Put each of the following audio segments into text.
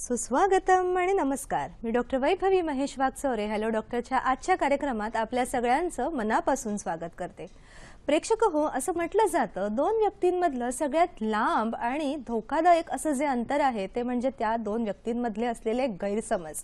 सुस्वागतम आणि नमस्कार. मी डॉक्टर वैभवी महेश वागचौरे हॅलो डॉक्टरच्या आजच्या कार्यक्रमात आपल्या सगळ्यांचं मनापासून स्वागत करते. प्रेक्षक हो, असं म्हटलं जातं दोन व्यक्तींमधलं सगळ्यात लांब आणि धोकादायक असं जे अंतर आहे ते म्हणजे त्या दोन व्यक्तींमधले असलेले गैरसमज.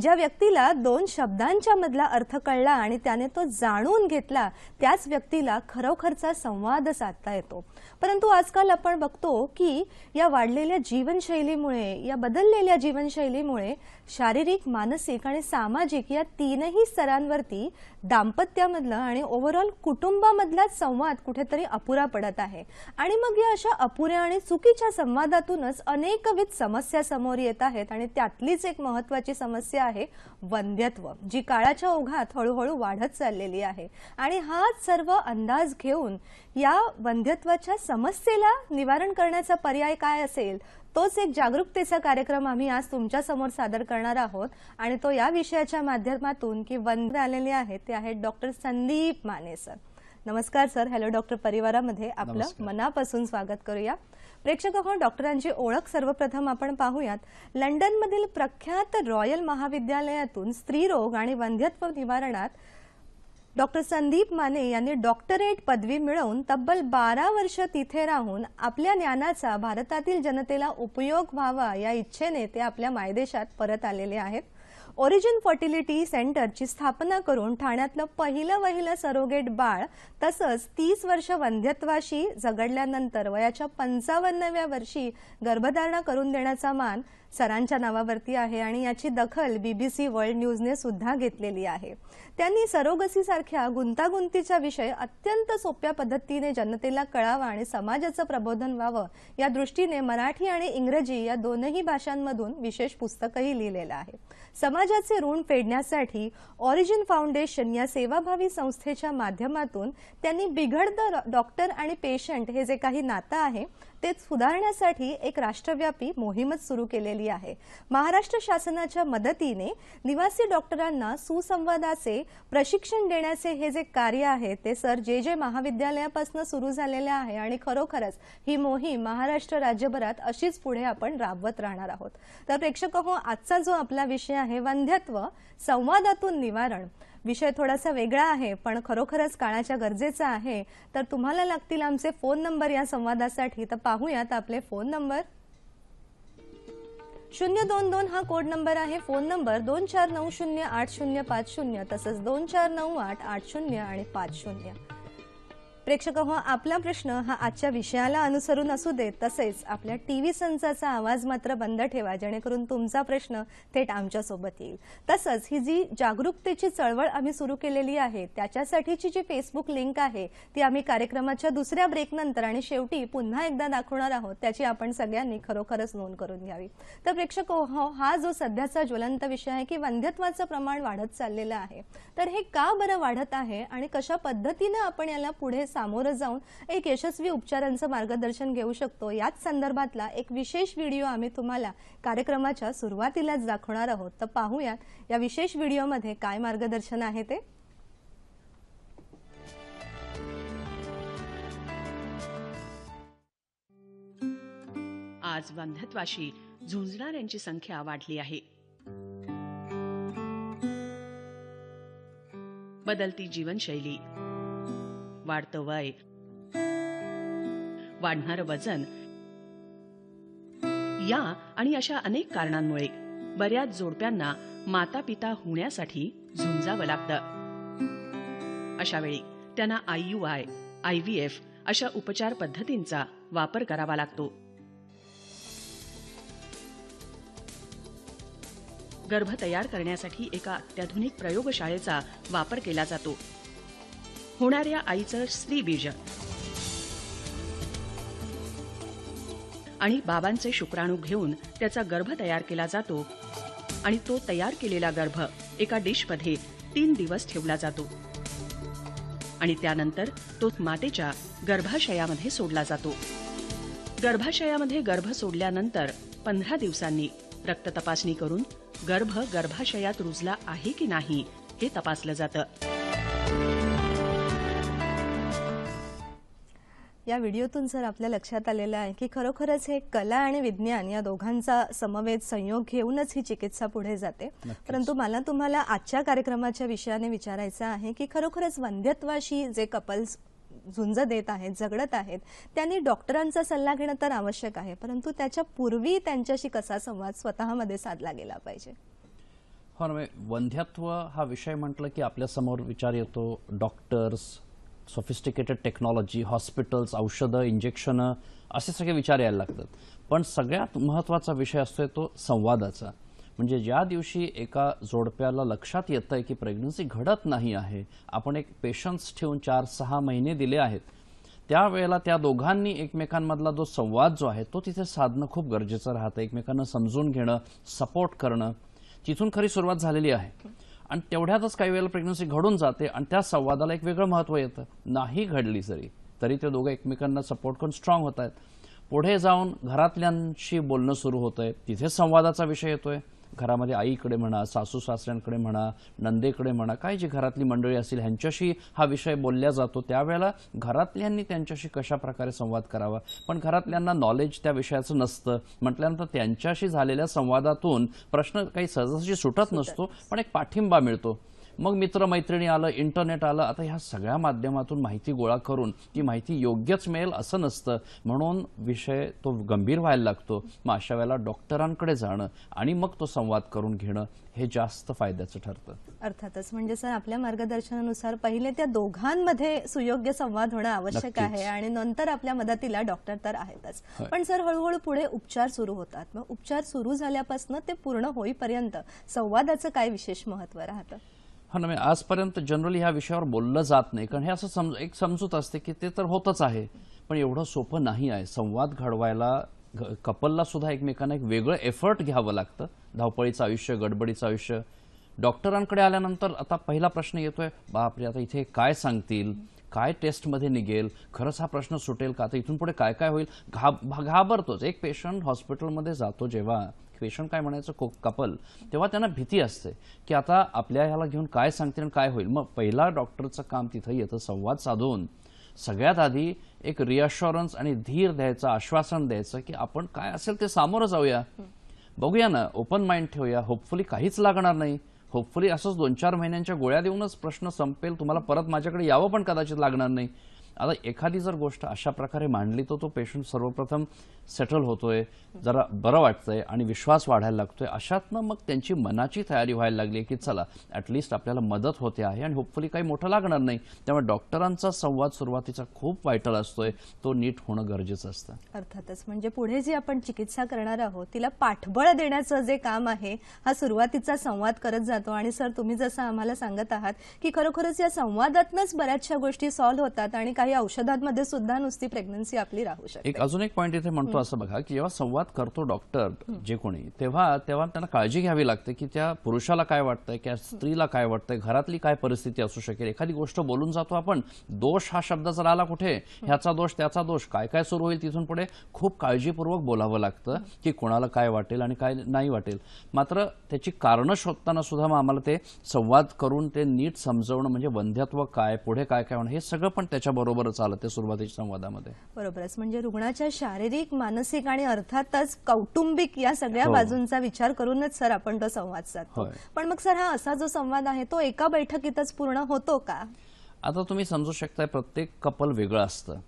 ज्या व्यक्तीला दोन शब्दांच्या मधला अर्थ कळला आणि त्याने तो जाणून घेतला त्याच व्यक्तीला खरोखरचा संवाद साधता येतो. परंतु आजकाल आपण बघतो की या वाढलेल्या जीवनशैलीमुळे, या बदललेल्या जीवनशैलीमुळे शारीरिक, मानसिक आणि सामाजिक या तीनही स्तरांवरती दाम्पत्यामधलं आणि ओव्हरऑल कुटुंबामधला संवाद कुठेतरी अपुरा पडत आहे. आणि मग या अशा अपुऱ्या आणि चुकीच्या संवादातूनच अनेकविध समस्या समोर येत आहेत आणि त्यातलीच एक महत्त्वाची समस्या आहे वंध्यत्व, जी काळाच्या ओघात हळूहळू वाढत चाललेली आहे. आणि हाच सर्व अंदाज घेऊन या वंध्यत्वाच्या समस्येला निवारण करण्याचा पर्याय काय असेल, तोच एक जागरूकतेचा कार्यक्रम आम्ही आज तुमच्या समोर सादर करणार आहोत. आणि तो या विषयाच्या माध्यमातून की वंद्य आलेले आहेत ते आहेत डॉक्टर संदीप माने सर. नमस्कार सर. हॅलो डॉक्टर परिवारामध्ये आपलं मनापासून स्वागत करूया. प्रेक्षक हो, डॉक्टरांची ओळख सर्वप्रथम आपण पाहूयात. लंडनमधील प्रख्यात रॉयल महाविद्यालयातून स्त्रीरोग आणि वंध्यत्व निवारणात डॉक्टर संदीप माने यांनी डॉक्टरेट पदवी मिळवून तब्बल 12 वर्ष तिथे राहून आपल्या ज्ञानाचा भारतातील जनतेला उपयोग व्हावा या इच्छेने ते आपल्या मायदेशात परत आलेले आहेत. ओरिजिन फर्टिलिटी सेंटरची स्थापना करून ठाण्यातलं पहिलं सरोगेट बाळ तसंच 30 वर्ष वंध्यत्वाशी झगडल्यानंतर वयाच्या 55व्या वर्षी गर्भधारणा करून देण्याचा मान सरांच्या नावावरती आहे आणि याची दखल BBC वर्ल्ड न्यूजने सुद्धा घेतलेली आहे. त्यांनी सरोगसी सारख्या गुंतागुंतीचा विषय अत्यंत सोप्या पद्धतीने जनतेला कळावा आणि समाजाचं प्रबोधन व्हावं या दृष्टीने मराठी आणि इंग्रजी या दोनही भाषांमधून विशेष पुस्तकही लिहिलेलं आहे. समाजाचे ऋण फेडण्यासाठी ओरिजिन फाउंडेशन या सेवाभावी संस्थेच्या माध्यमातून त्यांनी बिघडतं डॉक्टर आणि पेशंट हे जे काही नातं आहे ते सुधारण्यासाठी एक राष्ट्रव्यापी मोहीमच सुरू केलेली आहे. महाराष्ट्र शासनाच्या मदतीने निवासी डॉक्टरांना सुसंवादाचे प्रशिक्षण देण्याचे हे जे कार्य आहे ते सर जे महाविद्यालयापासून सुरू झालेले आहे आणि खरोखरच ही मोहीम महाराष्ट्र राज्यभरात अशीच पुढे आपण राबवत राहणार आहोत. तर प्रेक्षक हो, आजचा जो आपला विषय आहे वंध्यत्व संवादातून निवारण, विषय थोडासा वेगळा आहे पण खरोखरच काळाच्या गरजेचा आहे. तर तुम्हाला लागतील आमचे फोन नंबर या संवादासाठी. तर पाहूयात आपले फोन नंबर. 022 हा कोड नंबर आहे. फोन नंबर 24908050 तसंच 249880 आणि 50. प्रेक्षक हो, आपला प्रश्न हा आजच्या विषयाला अनुसरून असू दे तसेच आपल्या टीव्ही संचाचा आवाज मात्र बंद ठेवा जेणेकरून तुमचा प्रश्न थेट आमच्या सोबत येईल. तसंच ही जी जागरूकतेची चळवळ आम्ही सुरू केलेली आहे त्याच्यासाठीची जी फेसबुक लिंक आहे ती आम्ही कार्यक्रमाच्या दुसऱ्या ब्रेक नंतर आणि शेवटी पुन्हा एकदा दाखवणार आहोत. त्याची आपण सगळ्यांनी खरोखरच नोंद करून घ्यावी. तर प्रेक्षक हो, हा जो सध्याचा ज्वलंत विषय आहे की वंध्यत्वाचं प्रमाण वाढत चाललेलं आहे. तर हे का बरं वाढत आहे आणि कशा पद्धतीने आपण याला पुढे सामोरं जाऊन एक यशस्वी उपचारांचं मार्गदर्शन घेऊ शकतो याच संदर्भातला एक विशेष व्हिडिओ आम्ही तुम्हाला कार्यक्रमाच्या सुरुवातीलाच दाखवणार आहोत. तर पाहूयात या विशेष व्हिडिओमध्ये काय मार्गदर्शन आहे ते. आज वंध्यत्वाशी झुंजणाऱ्यांची संख्या वाढली आहे. बदलती जीवनशैली, वाढतं वय, वाढणारं वजन या आणि अशा अनेक कारणांमुळे बऱ्याच जोडप्यांना माता पिता होण्यासाठी झुंजावं लागतं. अशा वेळी त्यांना IUI, IVF अशा उपचार पद्धतींचा वापर करावा लागतो. गर्भ तयार करण्यासाठी एका अत्याधुनिक प्रयोगशाळेचा वापर केला जातो. होणाऱ्या आईचं स्त्रीबीज आणि बाबांचे शुक्राणू घेऊन त्याचा गर्भ तयार केला जातो आणि तो तयार केलेला गर्भ एका डिशमध्ये 3 दिवस ठेवला जातो आणि त्यानंतर तो मातेच्या गर्भाशयामध्ये सोडला जातो. गर्भाशयामध्ये गर्भ सोडल्यानंतर 15 दिवसांनी रक्त तपासणी करून गर्भ गर्भाशयात रुजला आहे की नाही हे तपासलं जातं. या व्हिडिओतून सर आपल्या लक्षात आलेलं आहे की खरोखरच हे कला आणि विज्ञान या दोघांचा समवेत संयोग घेऊनच ही चिकित्सा पुढे जाते. परंतु मला तुम्हाला आजच्या कार्यक्रमाच्या विषयाने विचारायचं आहे की खरोखरच वंध्यत्वाशी जे कपल्स झुंज देत आहेत, झगडत आहेत, त्यांनी डॉक्टरांचा सल्ला घेणं तर आवश्यक आहे, परंतु त्याच्या पूर्वी त्यांच्याशी कसा संवाद स्वतःमध्ये साधला गेला पाहिजे. हो ना, वंध्यत्व हा विषय म्हटलं की आपल्या समोर विचार येतो डॉक्टर्स, सोफिस्टिकेटेड टेक्नॉलॉजी, हॉस्पिटल्स, औषधं, इंजेक्शनं असे सगळे विचार यायला लागतात. पण सगळ्यात महत्त्वाचा विषय असतोय तो संवादाचा. म्हणजे ज्या दिवशी एका जोडप्याला लक्षात येतंय की प्रेग्नन्सी घडत नाही आहे, आपण एक पेशन्स ठेवून 4-6 महिने दिले आहेत, त्यावेळेला त्या दोघांनी एकमेकांमधला जो संवाद जो आहे तो तिथे साधणं खूप गरजेचं राहतं. एकमेकांना समजून घेणं, सपोर्ट करणं, तिथून खरी सुरुवात झालेली आहे. आणि तेवढ्यातच काही वेळेला प्रेग्नन्सी घडून जाते आणि त्या संवादाला एक वेगळं महत्त्व येतं. नाही घडली तरी ते दोघं एकमेकांना सपोर्ट करून स्ट्रॉंग होत आहेत. पुढे जाऊन घरातल्यांशी बोलणं सुरू होतंय, तिथे संवादाचा विषय येतोय. घरामध्ये आईकडे म्हणा, सासू सासऱ्यांकडे म्हणा, नंदेकडे म्हणा, काय जी घरातली मंडळी असतील ह्यांच्याशी हा विषय बोलल्या जातो. त्यावेळेला घरातल्यांनी त्यांच्याशी कशा प्रकारे संवाद करावा. पण घरातल्यांना नॉलेज त्या विषयाचं नसतं म्हटल्यानंतर त्यांच्याशी झालेल्या संवादातून प्रश्न काही सहजासहजी सुटत नसतो, पण एक पाठिंबा मिळतो. मग मित्रमैत्रिणी आलं, इंटरनेट आलं. आता ह्या सगळ्या माध्यमातून माहिती गोळा करून ती माहिती योग्यच मिळेल असं नसतं, म्हणून विषय तो गंभीर व्हायला लागतो. मग अशा वेळेला डॉक्टरांकडे जाणं आणि मग तो संवाद करून घेणं हे जास्त फायद्याचं ठरतं. अर्थातच. म्हणजे सर आपल्या मार्गदर्शनानुसार पहिले त्या दोघांमध्ये सुयोग्य संवाद होणं आवश्यक आहे आणि नंतर आपल्या मदतीला डॉक्टर तर आहेतच. पण सर हळूहळू पुढे उपचार सुरू होतात. मग उपचार सुरू झाल्यापासून ते पूर्ण होईपर्यंत संवादाचं काय विशेष महत्त्व राहतं? हा ना, आजपर्यंत जनरली ह्या विषयावर बोललं जात नाही, कारण हे असं एक समजूत असते की ते तर होतच आहे, पण एवढं सोपं नाही आहे. संवाद घडवायला कपलला सुद्धा एकमेकांना एक वेगळं एफर्ट घ्यावं लागतं. धावपळीचं आयुष्य, गडबडीचं आयुष्य. डॉक्टरांकडे आल्यानंतर आता पहिला प्रश्न येतोय, बापरे आता इथे काय सांगतील, काय टेस्टमध्ये निघेल, खरंच हा प्रश्न सुटेल का, आता इथून पुढे काय काय होईल. घाबरतोच. एक पेशंट हॉस्पिटलमध्ये जातो जेव्हा, पेशंट काय म्हणायचं कपल, तेव्हा त्यांना भीती असते की आता आपल्या ह्याला घेऊन काय सांगतील आणि काय होईल. मग पहिला डॉक्टरचं काम तिथं येतं संवाद साधून सगळ्यात आधी एक रिअश्युरन्स आणि धीर द्यायचं, आश्वासन द्यायचं की आपण काय असेल ते सामोरं जाऊया, बघूया ना, ओपन माइंड ठेवूया, होपफुली काहीच लागणार नाही, होपफुली असंच 2-4 महिन्यांच्या गोळ्या देऊनच प्रश्न संपेल, तुम्हाला परत माझ्याकडे यावं पण कदाचित लागणार नाही. आता एखादी जर गोष्ट अशा प्रकारे मांडली तर तो पेशंट सर्वप्रथम सेटल होतोय, जरा बरं वाटतंय आणि विश्वास वाढायला लागतोय. अशातनं मग त्यांची मनाची तयारी व्हायला लागली की चला ॲटलिस्ट आपल्याला मदत होते आहे आणि होपफुली काही मोठं लागणार नाही. त्यामुळे डॉक्टरांचा संवाद सुरुवातीचा खूप वाईटल असतोय, तो नीट होणं गरजेचं असतं. अर्थातच. म्हणजे पुढे जी आपण चिकित्सा करणार आहोत तिला पाठबळ देण्याचं जे काम आहे हा सुरुवातीचा संवाद करत जातो. आणि सर तुम्ही जसं आम्हाला सांगत आहात की खरोखरच या संवादातनच बऱ्याचशा गोष्टी सॉल्व्ह होतात आणि काही औषधांमध्ये सुद्धा नुसती प्रेग्नन्सी आपली राहू शकते. अजून एक पॉईंट इथे म्हणतो असं बघा की जेव्हा संवाद करतो डॉक्टर जे कोणी, तेव्हा त्यांना काळजी घ्यावी लागते की त्या पुरुषाला काय वाटतंय, त्या स्त्रीला काय वाटतंय, घरातली काय परिस्थिती असू शकेल. एखादी गोष्ट बोलून जातो आपण, दोष हा शब्द जर आला कुठे, ह्याचा दोष त्याचा दोष, काय काय सुरू होईल तिथून पुढे खूप काळजीपूर्वक बोलावं लागतं की कोणाला काय वाटेल आणि काय नाही वाटेल. मात्र त्याची कारणं शोधताना सुद्धा मग आम्हाला ते संवाद करून ते नीट समजवणं, म्हणजे वंध्यत्व काय, पुढे काय काय होणं, हे सगळं पण त्याच्याबरोबरच आलं ते सुरुवातीच्या संवादामध्ये. बरोबरच. म्हणजे रुग्णाच्या शारीरिक, मानसिक आणि अर्थातच कौटुंबिक या सगळ्या बाजूंचा विचार करूनच सर आपण तो संवाद साधतो. पण मग सर हा असा जो संवाद आहे तो एका बैठकीतच पूर्ण होतो का? आता तुम्ही समजू शकताय प्रत्येक कपल वेगळं असतं.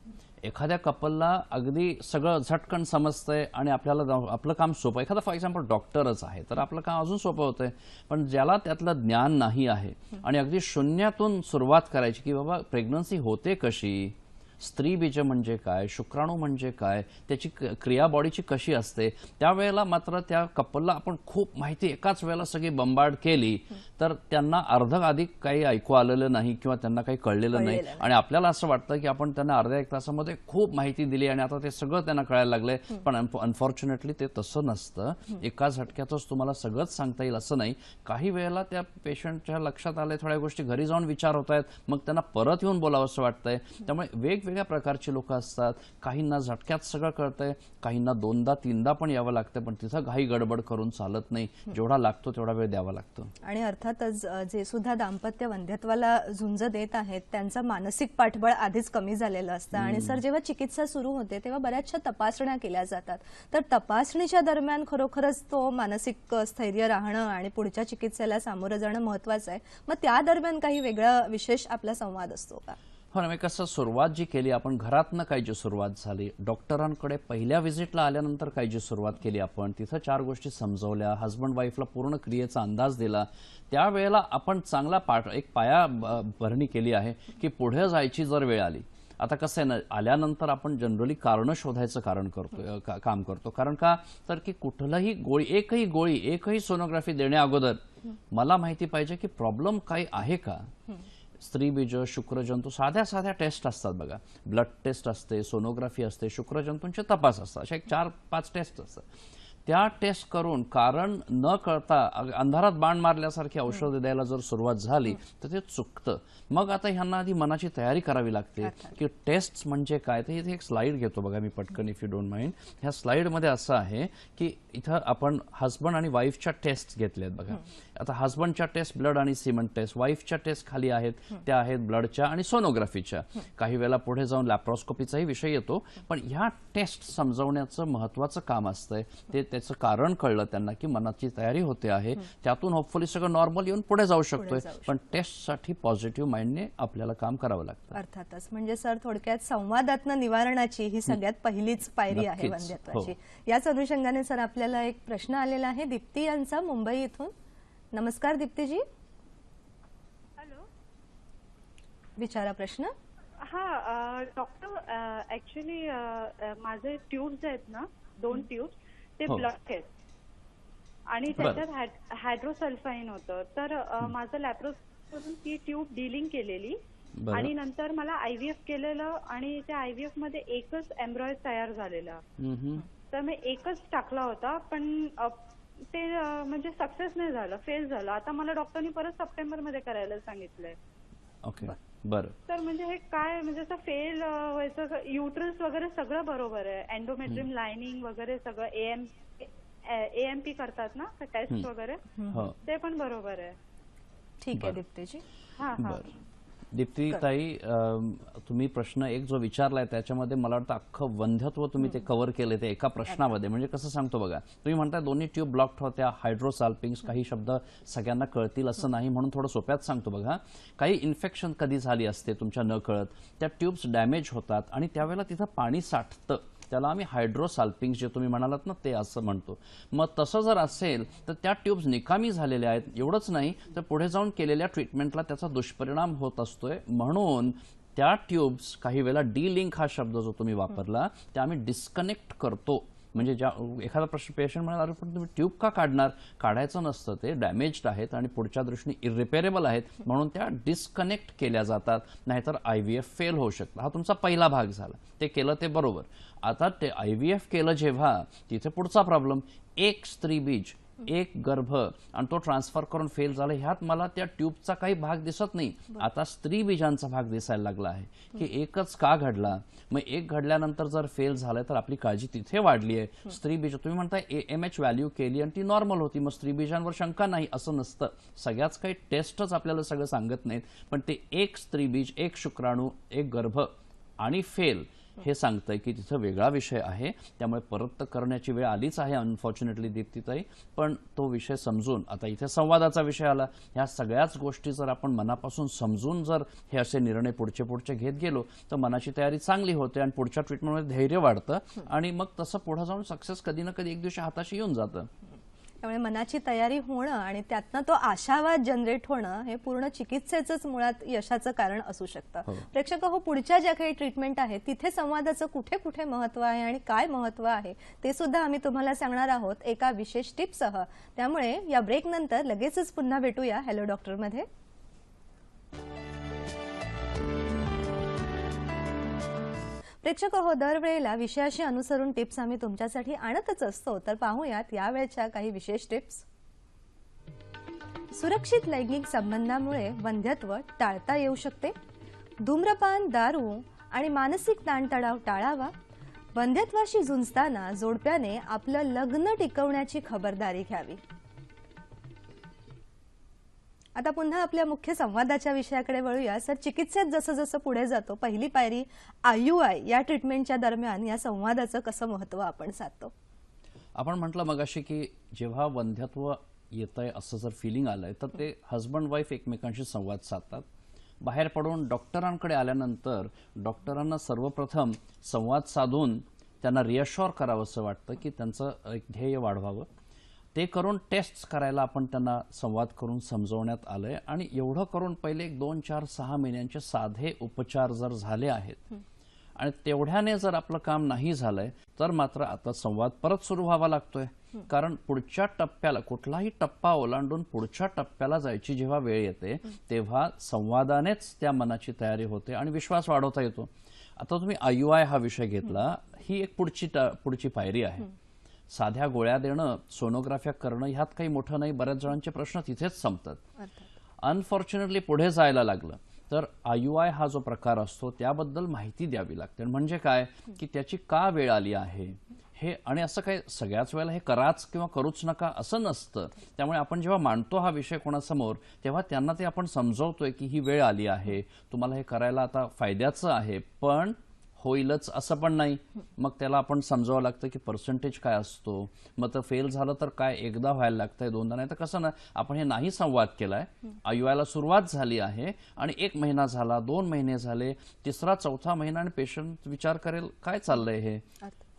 एखाद्या कपलला अगदी सगळं झटकन समजतंय आणि आपल्याला आपलं काम सोपं, एखादा फॉर एक्झाम्पल डॉक्टरच आहे तर आपलं काम अजून सोपं होतंय. पण ज्याला त्यातलं ज्ञान नाही आहे आणि अगदी शून्यातून सुरुवात करायची की बाबा प्रेग्नन्सी होते कशी, स्त्रीबीज म्हणजे काय, शुक्राणू म्हणजे काय, त्याची क्रिया बॉडीची कशी असते, त्यावेळेला मात्र त्या कपलला आपण खूप माहिती एकाच वेळेला सगळी बंबार्ड केली तर त्यांना अधिक काही ऐकू आलेलं नाही किंवा त्यांना काही कळलेलं नाही. आणि आपल्याला असं वाटतं की आपण त्यांना अर्ध्या एक तासामध्ये खूप माहिती दिली आणि आता ते सगळं त्यांना कळायला लागलंय. पण अनफॉर्च्युनेटली ते तसं नसतं. एका झटक्यातच तुम्हाला सगळंच सांगता येईल असं नाही. काही वेळेला त्या पेशंटच्या लक्षात आलंय, थोड्या गोष्टी घरी जाऊन विचार होत आहेत, मग त्यांना परत येऊन बोलावं असं वाटतंय. त्यामुळे वेगवेगळ्या वेगवेगळ्या प्रकारची लोक असतात. काहींना झटक्यात सगळं कळतंय, काहींना 2दा 3दा पण यावं लागतं, पण तिथं घाई गडबड करून चालत नाही. जेवढा लागतो तेवढा वेळ द्यावा लागतो. आणि अर्थातच जे सुद्धा दाम्पत्य वंध्यत्वाला झुंज देत आहेत त्यांचं मानसिक पाठबळ आधीच कमी झालेलं असतं. आणि सर, जेव्हा चिकित्सा सुरू होते तेव्हा बऱ्याचशा तपासण्या केल्या जातात. तर तपासणीच्या दरम्यान खरोखरच तो मानसिक स्थैर्य राहणं आणि पुढच्या चिकित्सेला सामोरं जाणं महत्वाचं आहे. मग त्या दरम्यान काही वेगळा विशेष आपला संवाद असतो का? हो ना, कसं सुरुवात जी केली आपण घरातनं, काही जी सुरुवात झाली, डॉक्टरांकडे पहिल्या व्हिजिटला आल्यानंतर काही जी सुरुवात केली आपण, तिथं 4 गोष्टी समजवल्या, हस्बंड वाईफला पूर्ण क्रियेचा अंदाज दिला. त्यावेळेला आपण चांगला एक पाया भरणी केली आहे की पुढे जायची जर वेळ आली. आता कसं आहे ना, आल्यानंतर आपण जनरली कारणं शोधायचं काम करतो. कारण का तर की कुठलंही गोळी, एकही सोनोग्राफी देण्या अगोदर मला माहिती पाहिजे की प्रॉब्लेम काही आहे का. स्त्रीबीज, शुक्रजंतू, साध्या टेस्ट असतात बघा. ब्लड टेस्ट असते, सोनोग्राफी असते, शुक्रजंतूंचे तपास असतात. अशा 4-5 टेस्ट असतात. त्या टेस्ट करून कारण न कळता अंधारात बाण मारल्यासारखी औषधं द्यायला जर सुरुवात झाली तर ते चुकतं. मग आता ह्यांना आधी मनाची तयारी करावी लागते की टेस्ट म्हणजे काय. तर इथे एक स्लाइड घेतो बघा मी पटकन, इफ यू डोंट माइंड. ह्या स्लाइडमध्ये असं आहे की इथं आपण हस्बंड आणि वाईफच्या टेस्ट घेतल्यात बघा. आता हस्बंडच्या टेस्ट ब्लड आणि सिमेंट टेस्ट, वाईफच्या टेस्ट खाली आहेत, त्या आहेत ब्लडच्या आणि सोनोग्राफीच्या. काही वेळेला पुढे जाऊन लॅप्रोस्कोपीचाही विषय येतो. पण ह्या टेस्ट समजवण्याचं महत्वाचं काम असतंय. त्याचं कारण कळलं त्यांना की मनाची तयारी होते आहे, त्यातून होपफुली सगळं नॉर्मल येऊन पुढे जाऊ शकतोय. पण टेस्टसाठी पॉझिटिव्ह माइंडने आपल्याला काम करावं लागतं. अर्थातच. म्हणजे सर, थोडक्यात संवादातनं निवारणाची ही सगळ्यात पहिलीच पायरी आहे वंध्यत्वाची. याच अनुषंगाने सर, आपल्याला एक प्रश्न आलेला आहे दीप्ती यांचा, मुंबई इथून. नमस्कार दीप्तीजी. हॅलो, विचारा प्रश्न. हा डॉक्टर, ऍक्च्युली माझे ट्यूब्स आहेत ना, 2 ट्यूब्स, ते ब्लॉक आहेत आणि त्याच्यात हायड्रोसल्फाईन होतं. तर माझं लॅप्रोस्कोपीतून ती ट्यूब डिलिंग केलेली आणि नंतर मला IVF केलेलं आणि त्या IVF मध्ये एकच एम्ब्रॉय तयार झालेला. तर मी एकच टाकला होता, पण ते म्हणजे सक्सेस नाही झालं, फेल झालं. आता मला डॉक्टरनी परत सप्टेंबर मध्ये करायला सांगितलंय. ओके, बरं. तर म्हणजे हे काय, म्हणजे असं फेल व्हायचं, युट्रस वगैरे सगळं बरोबर आहे, एंडोमेट्रियम लाइनिंग वगैरे सगळं, AMP करतात ना टेस्ट वगैरे, ते पण बरोबर आहे. ठीक आहे दीप्तीजी. हा हा. दीप्ती ताई, तुम्ही प्रश्न एक जो विचारलाय त्याच्यामध्ये मला वाटतं अख्खं वंध्यत्व तुम्ही ते कव्हर केले ते एका प्रश्नामध्ये. म्हणजे कसं सांगतो बघा, तुम्ही म्हणताय दोन्ही ट्यूब ब्लॉक्ड होत्या, हायड्रोसाल्पिंग्स, काही शब्द सगळ्यांना कळतील असं नाही म्हणून थोडं सोप्यात सांगतो बघा. काही इन्फेक्शन कधी झाली असते तुमच्या न कळत, त्या ट्यूब्स डॅमेज होतात आणि त्यावेळेला तिथं पाणी साठतं. त्याला आम्ही हायड्रोसाल्पिंग्स जे तुम्ही म्हणालात ना ते असं म्हणतो. मग तसं जर असेल तर त्या ट्यूब्स निकामी झालेल्या आहेत. एवढंच नाही तर पुढे जाऊन केलेल्या ट्रीटमेंटला त्याचा दुष्परिणाम होत असतोय. म्हणून त्या ट्यूब्स काही वेळेला डिलिंक हा शब्द जो तुम्ही वापरला ते आम्ही डिस्कनेक्ट करतो. म्हणजे ज्या एखादा पेशंट म्हणाला, अरे पण तुम्ही ट्यूब का काढणार, काढायचं नसतं, ते डॅमेज्ड आहेत आणि पुढच्या दृष्टीने इरिपेरेबल आहेत म्हणून त्या डिस्कनेक्ट केल्या जातात. नाहीतर IVF फेल होऊ शकतं. हा तुमचा पहिला भाग झाला, ते केलं ते बरोबर. आता ते IVF केलं जेव्हा, तिथे पुढचा प्रॉब्लेम, एक स्त्री बीज, एक गर्भ आणि तो ट्रान्सफर करून फेल झाला. ह्यात मला त्या ट्यूबचा काही भाग दिसत नाही. आता स्त्री बीजांचा भाग दिसायला लागला आहे की एकच का घडला. मग एक घडल्यानंतर जर फेल झालाय तर आपली काळजी तिथे वाढली आहे. स्त्री बीज तुम्ही म्हणताय AMH व्हॅल्यू केली आणि ती नॉर्मल होती, मग स्त्री बीजांवर शंका नाही असं नसतं. सगळ्याच काही टेस्टच आपल्याला सगळं सांगत नाहीत. पण ते एक स्त्री बीज, एक शुक्राणू, एक गर्भ आणि फेल हे सांगतंय की तिथं वेगळा विषय आहे. त्यामुळे परत करण्याची वेळ आलीच आहे अनफॉर्च्युनेटली दीप्तीताई. पण तो विषय समजून, आता इथे संवादाचा विषय आला, ह्या सगळ्याच गोष्टी जर आपण मनापासून समजून जर हे असे निर्णय पुढचे घेत गेलो तर मनाची तयारी चांगली होते आणि पुढच्या ट्रीटमेंटमध्ये धैर्य वाढतं आणि मग तसं पुढे जाऊन सक्सेस कधी ना कधी एक दिवशी हाताशी येऊन जातं. त्यामुळे मनाची तयारी होणं आणि त्यातनं तो आशावाद जनरेट होणं हे पूर्ण चिकित्सेचंच मुळात यशाचं कारण असू शकतं. प्रेक्षक हो, पुढच्या ज्या काही ट्रीटमेंट आहेत तिथे संवादाचं कुठे कुठे महत्व आहे आणि काय महत्व आहे ते सुद्धा आम्ही तुम्हाला सांगणार आहोत एका विशेष टिपसह. त्यामुळे या ब्रेक नंतर लगेचच पुन्हा भेटूया हॅलो डॉक्टर मध्ये. प्रेक्षक हो, दरवेळेला विषयाशी अनुसरून टिप्स आम्ही तुमच्यासाठी आणतच असतो. तर पाहूयात यावेळच्या काही विशेष टिप्स. सुरक्षित लैंगिक संबंधामुळे वंध्यत्व टाळता येऊ शकते. धूम्रपान, दारू आणि मानसिक ताणतणाव टाळावा. वंध्यत्वाशी झुंजताना जोडप्याने आपलं लग्न टिकवण्याची खबरदारी घ्यावी. आता पुन्हा आपल्या मुख्य संवादाच्या विषयाकडे वळूया. सर, चिकित्सेत जसं जसं पुढे जातो, पहिली पायरी IUI या ट्रीटमेंटच्या दरम्यान या संवादाचं कसं महत्त्व आपण साधतो? आपण म्हटलं मगाशी की जेव्हा वंध्यत्व येतंय असं जर फिलिंग आलंय तर ते हजबंड वाईफ एकमेकांशी संवाद साधतात. बाहेर पडून डॉक्टरांकडे आल्यानंतर डॉक्टरांना सर्वप्रथम संवाद साधून त्यांना रिअश्युअर करावं असं वाटतं की त्यांचं एक ध्येय वाढवावं. ते करून टेस्ट करायला आपण त्यांना संवाद करून समजवण्यात आलंय. आणि एवढं करून पहिले 2, 4, 6 महिन्यांचे साधे उपचार जर झाले आहेत आणि तेवढ्याने जर आपलं काम नाही झालंय तर मात्र आता संवाद परत सुरू व्हावा लागतोय. कारण पुढच्या टप्प्याला, कुठलाही टप्पा ओलांडून पुढच्या टप्प्याला जायची जेव्हा वेळ येते तेव्हा संवादानेच त्या मनाची तयारी होते आणि विश्वास वाढवता येतो. आता तुम्ही IUI हा विषय घेतला, ही एक पुढची पायरी आहे. साध्या गोळ्या देणं, सोनोग्राफ्या करणं ह्यात काही मोठं नाही. बऱ्याच जणांचे प्रश्न तिथेच संपतात. अनफॉर्च्युनेटली पुढे जायला लागलं तर IUI हा जो प्रकार असतो त्याबद्दल माहिती द्यावी लागते. म्हणजे काय की त्याची का वेळ आली आहे हे, आणि असं काही सगळ्याच वेळेला हे कराच किंवा करूच नका असं नसतं. त्यामुळे आपण जेव्हा मांडतो हा विषय कोणासमोर तेव्हा त्यांना ते आपण समजवतोय की ही वेळ आली आहे, तुम्हाला हे करायला आता फायद्याचं आहे, पण होईलच असं पण नाही. मग त्याला आपण समजावं लागतं की पर्सेंटेज काय असतो, मग तर फेल झालं तर काय, एकदा व्हायला लागतंय, दोनदा नाही तर कसं ना. आपण हे नाही संवाद केलाय, IUI ला सुरुवात झाली आहे आणि 1 महिना झाला, 2 महिने झाले, 3रा 4था महिना आणि पेशंट विचार करेल काय चाललंय, हे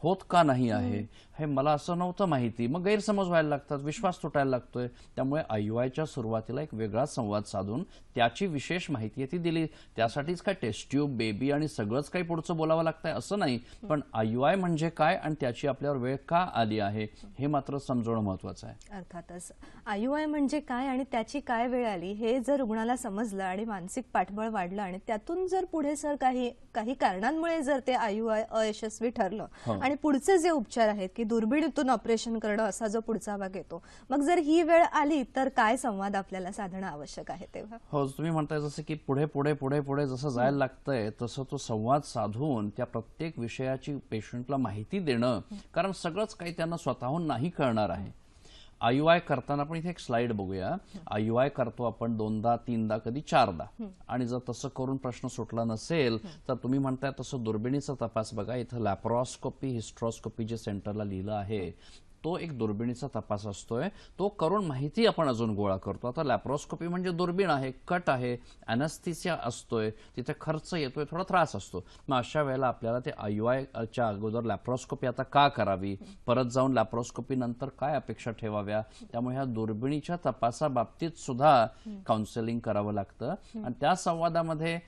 होत का नाही आहे, हे मला असं नव्हतं माहिती. मग गैरसमज व्हायला लागतात, विश्वास तुटायला लागतोय. त्यामुळे IUIच्या सुरुवातीला एक वेगळा संवाद साधून त्याची विशेष माहिती ती दिली. त्यासाठीच काय टेस्ट ट्यूब, बेबी आणि सगळंच काही पुढचं बोलावं लागतंय असं नाही. पण IUI म्हणजे काय आणि त्याची आपल्यावर वेळ का आली आहे हे मात्र समजवणं महत्वाचं आहे. अर्थातच IUI म्हणजे काय आणि त्याची काय वेळ आली हे जर रुग्णाला समजलं आणि मानसिक पाठबळ वाढलं आणि त्यातून जर पुढे सर काही कारणांमुळे जर ते IUI अयशस्वी ठरलं आणि पुढचे जे उपचार आहेत की दुर्बिणीतून ऑपरेशन करणं असा जो पुढचा भाग येतो, मग जर ही वेळ आली तर काय संवाद आपल्याला साधणं आवश्यक आहे तेव्हा? हो, तुम्ही म्हणताय जसं की पुढे पुढे पुढे पुढे जसं जायला लागतंय तसं तो संवाद साधून त्या प्रत्येक विषयाची पेशंटला माहिती देणं. कारण सगळंच काही त्यांना स्वतःहून नाही कळणार आहे. IUI करताना पण इथे एक स्लाइड बघूया. IUI करतो आपण 2दा 3दा कधी 4दा, आणि जर तसं करून प्रश्न सुटला नसेल तर तुम्ही म्हणताय तसं दुर्बिणीचा तपास बघा. इथं लॅप्रोस्कोपी, हिस्ट्रोस्कोपी जे सेंटरला लिहिलं आहे तो एक दुर्बिणीचा तपास असतोय. तो करून माहिती आपण अजून गोळा करतो. आता लॅप्रोस्कोपी म्हणजे दुर्बीण आहे, कट आहे, अॅनेस्थेसिया असतोय, तिथे खर्च येतोय, थोडा त्रास असतो. मग अशा वेळेला आपल्याला ते IUIच्या अगोदर लॅप्रोस्कोपी आता का करावी, परत जाऊन लॅप्रोस्कोपी नंतर काय अपेक्षा ठेवाव्या, त्यामुळे ह्या दुर्बिणीच्या तपासाबाबतीत सुद्धा काउन्सिलिंग करावं लागतं. आणि त्या संवादामध्ये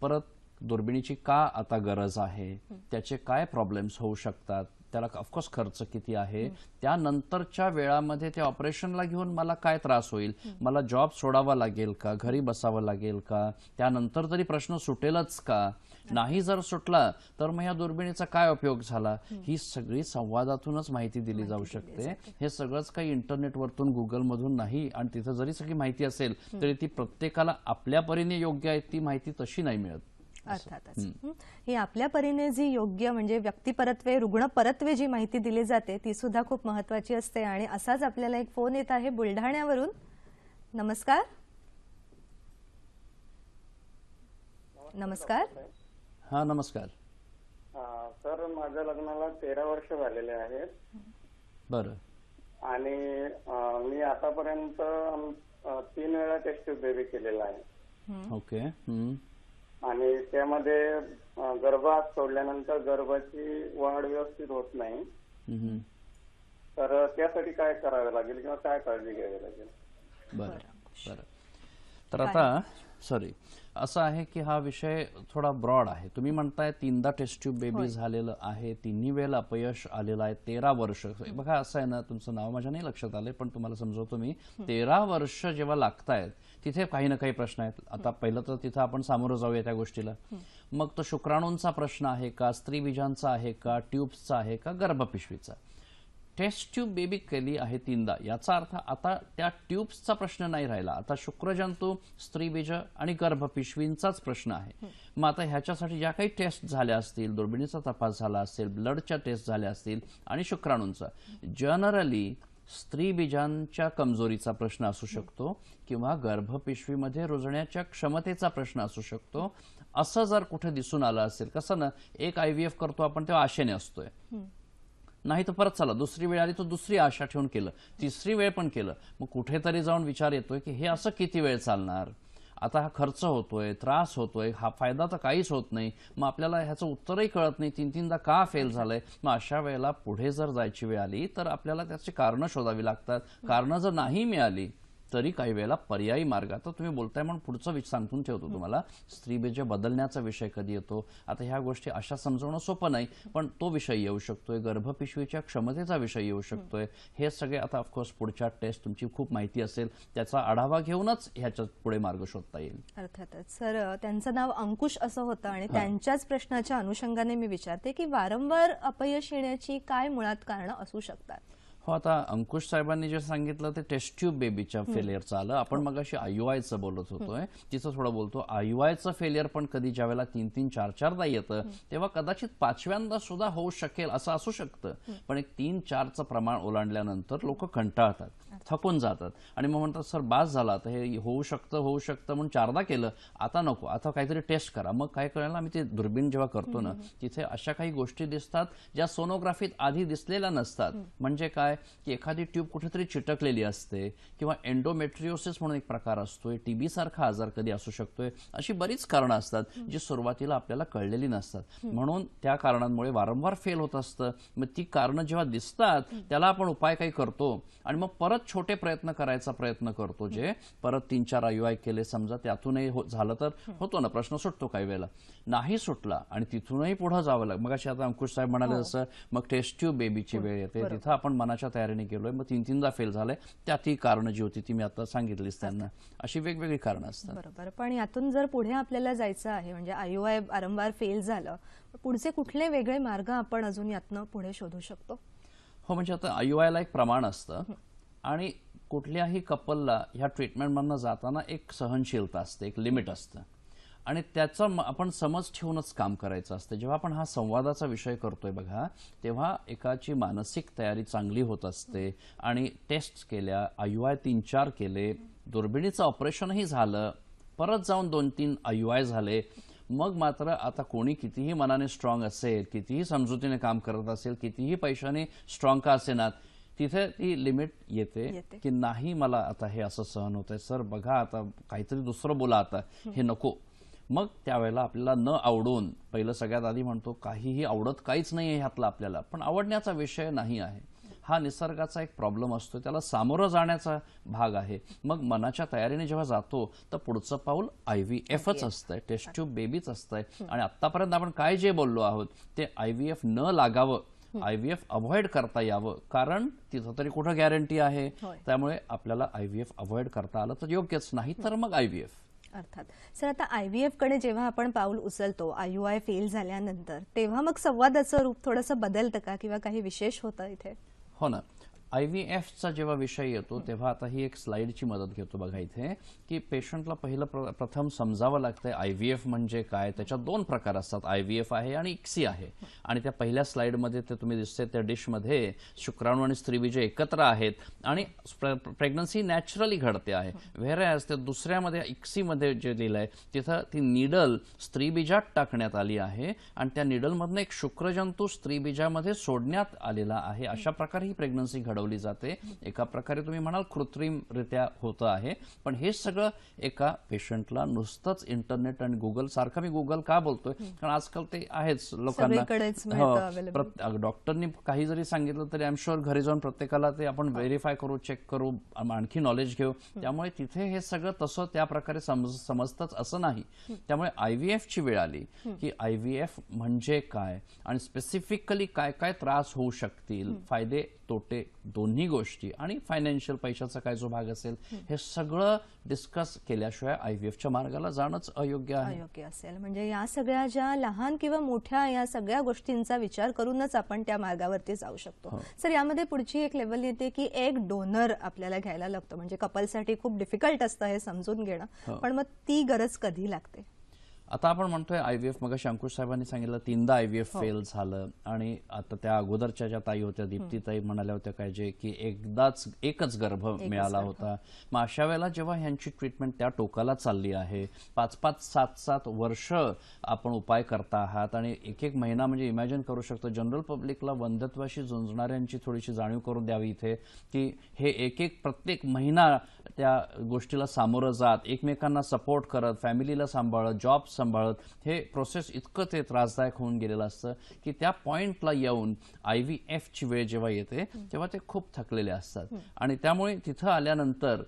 परत दुर्बिणीची का आता गरज आहे, त्याचे काय प्रॉब्लेम्स होऊ शकतात, त्याला ऑफकोर्स खर्च किती आहे, त्यानंतरच्या वेळामध्ये त्या ऑपरेशनला घेऊन मला काय त्रास होईल, मला जॉब सोडावा लागेल का, घरी बसावं लागेल का, त्यानंतर तरी प्रश्न सुटेलच का, नाही जर सुटला तर मग या दुर्बिणीचा काय उपयोग झाला. ही सगळी संवादातूनच माहिती दिली जाऊ शकते. हे सगळंच काही इंटरनेटवरतून, गुगलमधून नाही. आणि तिथं जरी सगळी माहिती असेल तरी ती प्रत्येकाला आपल्या परीने योग्य आहे ती माहिती तशी नाही मिळत. अर्थातच ही आपल्या परीने जी योग्य म्हणजे व्यक्तिपरत्वे, रुग्णपरत्वे जी माहिती दिली जाते ती सुद्धा खूप महत्वाची असते. आणि असाच आपल्याला एक फोन येत आहे बुलढाण्यावरून. नमस्कार. नमस्कार. हा, नमस्कार. सर, माझ्या लग्नाला 13 वर्ष झालेले आहेत. बरं. आणि मी आतापर्यंत 3 वेळा टेस्ट ट्यूब बेबी केलेला आहे. ओके. आणि त्यामध्ये गर्भात सोडल्यानंतर गर्भाची वाढ व्यवस्थित होत नाही. तर त्यासाठी काय करावे लागेल किंवा काय काळजी घ्यावी लागेल? बरं बरं. तर आता असं आहे की हा विषय थोडा ब्रॉड आहे. तुम्ही म्हणताय 3दा टेस्ट ट्यूब बेबी झालेलं आहे, 3 वेळेला अपयश आलेलं आहे, 13 वर्ष. बघा असं आहे ना, तुमचं नाव माझ्या नाही लक्षात आलंय पण तुम्हाला समजवतो मी. 13 वर्ष जेव्हा लागतायत तिथे काही ना काही प्रश्न आहेत. आता पहिलं तर तिथं आपण सामोरं जाऊया त्या गोष्टीला. मग तो शुक्राणूंचा प्रश्न आहे का, स्त्रीबीजांचा आहे का, ट्यूब्सचा आहे का, गर्भपिशवीचा. टेस्ट ट्यूब बेबी केली आहे 3दा, याचा अर्थ आता त्या ट्यूब्सचा प्रश्न नाही राहिला, आता शुक्रजंतू, स्त्रीबीज आणि गर्भपिशवींचाच प्रश्न आहे. मग आता ह्याच्यासाठी ज्या काही टेस्ट झाल्या असतील, दुर्बिणीचा तपास झाला असेल, ब्लडच्या टेस्ट झाल्या असतील आणि शुक्राणूंचा, जनरली स्त्रीबीजांच्या कमजोरीचा प्रश्न असू शकतो किंवा गर्भपिशवीमध्ये रुजण्याच्या क्षमतेचा प्रश्न असू शकतो. असं जर कुठे दिसून आलं असेल, कसं ना, एक IVF करतो आपण तेव्हा आशेने असतोय, नाही तर परत चला दुसरी वेळ आली तर दुसरी आशा ठेवून केलं, तिसरी वेळ पण केलं, मग कुठेतरी जाऊन विचार येतोय की हे असं किती वेळ चालणार, आता हा खर्च होतोय, त्रास होतोय, हा फायदा तर काहीच होत नाही, मग आपल्याला ह्याचं उत्तरही कळत नाही, 3-3दा का फेल झालंय. मग अशा वेळेला पुढे जर जायची वेळ आली तर आपल्याला त्याची कारणं शोधावी लागतात. कारणं जर नाही मिळाली तरी काही वेळेला पर्यायी मार्ग, आता तुम्ही बोलताय म्हणून पुढचं सांगून ठेवतो तुम्हाला, स्त्रीबीज बदलण्याचा विषय कधी येतो. आता ह्या गोष्टी अशा समजवणं सोपं नाही, पण तो विषय येऊ शकतोय, गर्भपिशवीच्या क्षमतेचा विषय येऊ शकतोय. हे सगळे आता ऑफकोर्स पुढच्या टेस्ट तुमची खूप माहिती असेल, त्याचा आढावा घेऊनच ह्याच्यात पुढे मार्ग शोधता येईल. अर्थातच. सर, त्यांचं नाव अंकुश असं होतं आणि त्यांच्याच प्रश्नाच्या अनुषंगाने मी विचारते की वारंवार अपयश येण्याची काय मुळात कारणं असू शकतात? हो, आता अंकुश साहेबांनी जे सांगितलं ते टेस्ट ट्यूब बेबीच्या फेलियरचं आलं. आपण मगाशी IUIचं बोलत होतोय, तिचं थोडं बोलतो. IUIचं फेलियर पण कधी ज्या वेळेला 3-3, 4-4दा येतं तेव्हा कदाचित 5व्यांदा सुद्धा होऊ शकेल असं असू शकतं, पण एक 3-4चं प्रमाण ओलांडल्यानंतर लोक कंटाळतात, थकून जातात आणि मग म्हणतात सर बास झाला, आता हे होऊ शकतं म्हणून 4दा केलं, आता नको, आता काहीतरी टेस्ट करा. मग काय करायला, आम्ही ते दुर्बीण जेव्हा करतो ना, तिथे अशा काही गोष्टी दिसतात ज्या सोनोग्राफीत आधी दिसलेल्या नसतात. म्हणजे काय की एखादी ट्यूब कुठेतरी चिटकलेली असते किंवा एंडोमेट्रियोसिस म्हणून एक प्रकार असतोय, TB सारखा आजार कधी असू शकतोय. अशी बरीच कारणं असतात जी सुरुवातीला आपल्याला कळलेली नसतात, म्हणून त्या कारणांमुळे वारंवार फेल होत असतं. मग ती कारणं जेव्हा दिसतात त्याला आपण उपाय काही करतो आणि मग परत छोटे प्रयत्न करायचा प्रयत्न करतो, जे परत 3-4 IUI केले, समजा त्यातूनही झालं तर होतो ना, प्रश्न सुटतो. काही वेळेला नाही सुटला आणि तिथूनही पुढे जावं लागतं. मग अशी आता अंकुश साहेब म्हणाले जसं, मग टेस्ट ट्यूब बेबीची वेळ येते, तिथं आपण मनाच्या तयारीने गेलोय, मग 3-3दा फेल झालंय, त्यात ही कारणं जी होती ती मी आता सांगितलीच त्यांना. अशी वेगवेगळी कारणं असतात. बरोबर. पण यातून जर पुढे आपल्याला जायचं आहे, म्हणजे IUI वारंवार फेल झालं, पुढचे कुठले वेगळे मार्ग आपण अजून यातनं पुढे शोधू शकतो? हो, म्हणजे आता IUIला एक प्रमाण असतं आणि कुठल्याही कपलला ह्या ट्रीटमेंटमधनं जाताना एक सहनशीलता असते, एक लिमिट असतं आणि त्याचा आपण समज ठेवूनच काम करायचं असतं. जेव्हा आपण हा संवादाचा विषय करतोय बघा, तेव्हा एकाची मानसिक तयारी चांगली होत असते आणि टेस्ट केल्या, IUI 3-4 केले, दुर्बिणीचं ऑपरेशनही झालं, परत जाऊन 2-3 IUI झाले, मग मात्र आता कोणी कितीही मनाने स्ट्रॉंग असेल, कितीही समजुतीने काम करत असेल, कितीही पैशाने स्ट्रॉंग का असेनात, तिथे ती लिमिट येते की नाही, मला आता हे असं सहन होतंय, सर बघा आता काहीतरी दुसरं बोला, आता हे नको. मग त्यावेळेला आपल्याला न आवडून, पहिलं सगळ्यात आधी म्हणतो काहीही आवडत काहीच नाही आहे ह्यातला आपल्याला, पण आवडण्याचा विषय नाही आहे, हा निसर्गाचा एक प्रॉब्लेम असतो, त्याला सामोरं जाण्याचा भाग आहे. मग मनाच्या तयारीने जेव्हा जातो तर पुढचं पाऊल IVFच असतंय, टेस्ट ट्यूब बेबीच असतंय. आणि आतापर्यंत आपण काय जे बोललो आहोत ते IVF न लागावं, IVF अवॉइड करता यावं, कारण तिथं तरी कुठं गॅरंटी आहे. त्यामुळे आपल्याला IVF अवॉइड करता आलं तर योग्यच, नाही तर मग IVF. अर्थात. सर, आता IVF कडे जेव्हा आपण पाऊल उचलतो IUI फेल झाल्यानंतर, तेव्हा मग संवादाचं रूप थोडंसं बदलतं का किंवा काही विशेष होतं इथे? हो ना, IVFचा जेव्हा विषय येतो तेव्हा आता ही एक स्लाइडची मदत घेतो बघा इथे, की पेशंटला पहिलं प्रथम समजावं लागतंय IVF म्हणजे काय. त्याच्यात 2 प्रकार असतात, IVF आहे आणि ICSI आहे. आणि त्या पहिल्या स्लाइडमध्ये ते तुम्ही दिसते त्या डिशमध्ये शुक्राणू आणि स्त्रीबीज एकत्र आहेत आणि प्रेग्नन्सी नॅचरली घडते आहे. व्हेअरएज त्या दुसऱ्यामध्ये ICSI मध्ये जे दिलंय तिथं ती निडल स्त्रीबीजात टाकण्यात आली आहे आणि त्या निडलमधनं एक शुक्रजंतू स्त्रीबीजामध्ये सोडण्यात आलेला आहे. अशा प्रकारे ही प्रेग्नन्सी घडवली जाते. एका प्रकारे तुम्ही म्हणाल कृत्रिमरित्या होतं आहे, पण हे सगळं एका पेशंटला नुसतंच इंटरनेट आणि गुगल सारखं, मी गुगल का बोलतोय कारण आजकाल ते आहेच लोकांना, डॉक्टरनी काही जरी सांगितलं तरी आय एम शुअर घरी जाऊन प्रत्येकाला ते आपण व्हेरीफाय करू, चेक करू, आणखी नॉलेज घेऊ. त्यामुळे तिथे हे सगळं तसं त्या प्रकारे समजतंच असं नाही. त्यामुळे IVF ची वेळ आली की IVF म्हणजे काय आणि स्पेसिफिकली काय काय त्रास होऊ शकतील, फायदे तोटे दोन्ही गोष्टी आणि फायनान्शियल पैशाचा काय जो भाग असेल हे सगळं डिस्कस केल्याशिवाय IVFच्या मार्गाला जाणंच अयोग्य आहे. अयोग्य असेल. म्हणजे या सगळ्या ज्या लहान किंवा मोठ्या या सगळ्या गोष्टींचा विचार करूनच आपण त्या मार्गावरती जाऊ शकतो. सर, यामध्ये पुढची एक लेवल येते की एक डोनर आपल्याला घ्यायला लागतो. म्हणजे कपलसाठी खूप डिफिकल्ट असतं हे समजून घेणं, पण मग ती गरज कधी लागते? आता आपण म्हणतोय IVF, मगाशी अंकुश साहेबांनी सांगितलं 3दा IVF फेल झालं आणि आता त्या अगोदरच्या ज्या ताई होत्या, दीप्तीताई म्हणाल्या होत्या काय जे की एकच गर्भ मिळाला होता. मग अशा वेळेला जेव्हा ह्यांची ट्रीटमेंट त्या टोकाला चालली आहे, 5-5, 7-7 वर्ष आपण उपाय करता आहात आणि एक महिना, म्हणजे इमॅजिन करू शकतो जनरल पब्लिकला वंध्यत्वाशी झुंजणाऱ्यांची थोडीशी जाणीव करून द्यावी इथे की हे प्रत्येक महिना त्या गोष्टीला सामोरं जात, एकमेकांना सपोर्ट करत, फॅमिलीला सांभाळत, जॉब सांभाळत, हे प्रोसेस इतकं ते त्रासदायक होऊन गेलेलं असतं की त्या पॉइंटला येऊन IVFची वेळ जेव्हा येते तेव्हा ते खूप थकलेले असतात आणि त्यामुळे तिथं आल्यानंतर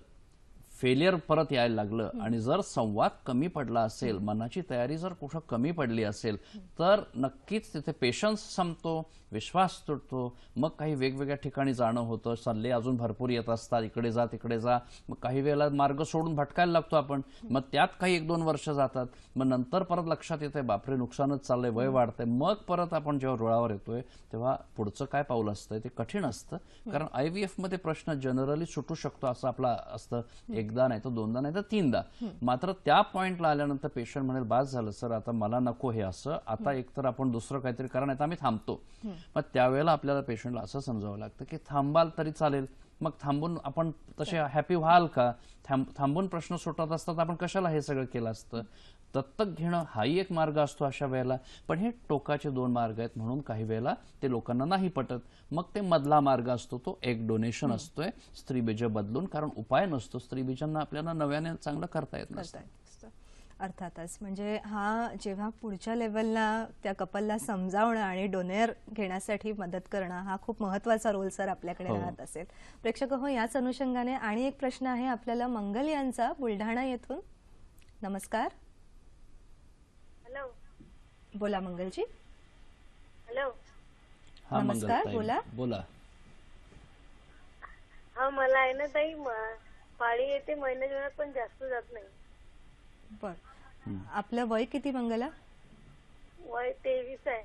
फेलियर परत यायला लागलं आणि जर संवाद कमी पडला असेल, मनाची तयारी जर कुठं कमी पडली असेल तर नक्कीच तिथे पेशन्स संपतो, विश्वास तुटतो. मग काही वेगवेगळ्या ठिकाणी जाणं होतं, सल्ले अजून भरपूर येत असतात, इकडे जा तिकडे जा. मग काही वेळेला मार्ग सोडून भटकायला लागतो आपण. मग त्यात काही 1-2 वर्ष जातात. मग नंतर परत लक्षात येते बापरे नुकसानच चाललंय, वय वाढतंय. मग परत आपण जेव्हा रुळावर येतोय तेव्हा पुढचं काय पाऊल असतं ते कठीण असतं. कारण IVF मध्ये प्रश्न जनरली सुटू शकतो असं आपलं असतं, एकदा नाही तर 2दा नाही तर 3दा. मात्र त्या पॉइंटला आल्यानंतर पेशंट म्हणेल बास झालं सर, आता मला नको हे असं, आता एकतर आपण दुसरं काहीतरी करा नाही तर आम्ही थांबतो. मग त्यावेळेला आपल्याला पेशंटला असं समजावं लागतं की थांबाल तरी चालेल, मग थांबून आपण तसे हॅपी व्हाल का? थांबून प्रश्न सुटत असतात, आपण कशाला हे सगळं केलं असतं? दत्तक घेणं हाही एक मार्ग असतो अशा वेळेला, पण हे टोकाचे 2 मार्ग आहेत म्हणून काही वेळेला ते लोकांना नाही पटत. मग ते मधला मार्ग असतो तो एक डोनेशन असतोय, स्त्रीबीज बदलून, कारण उपाय नसतो, स्त्रीबीजांना आपल्याला नव्याने चांगलं करता येत नसतं. अर्थातच. म्हणजे हा जेव्हा पुढच्या लेवलला त्या कपलला समजावणं आणि डोनेर घेण्यासाठी मदत करणं हा खूप महत्वाचा रोल सर आपल्याकडे राहत असेल. प्रेक्षक हो, याच अनुषंगाने आणि एक प्रश्न आहे आपल्याला मंगल यांचा, बुलढाणा येथून. नमस्कार. हॅलो. बोला मंगलजी. हॅलो. हा नमस्कार, मंगल बोला. हा, मला आहे ना ताई, पाळी येते महिन्यात पण जास्त जात नाही. बर. आपलं वय किती मंगला? वय 23 आहे.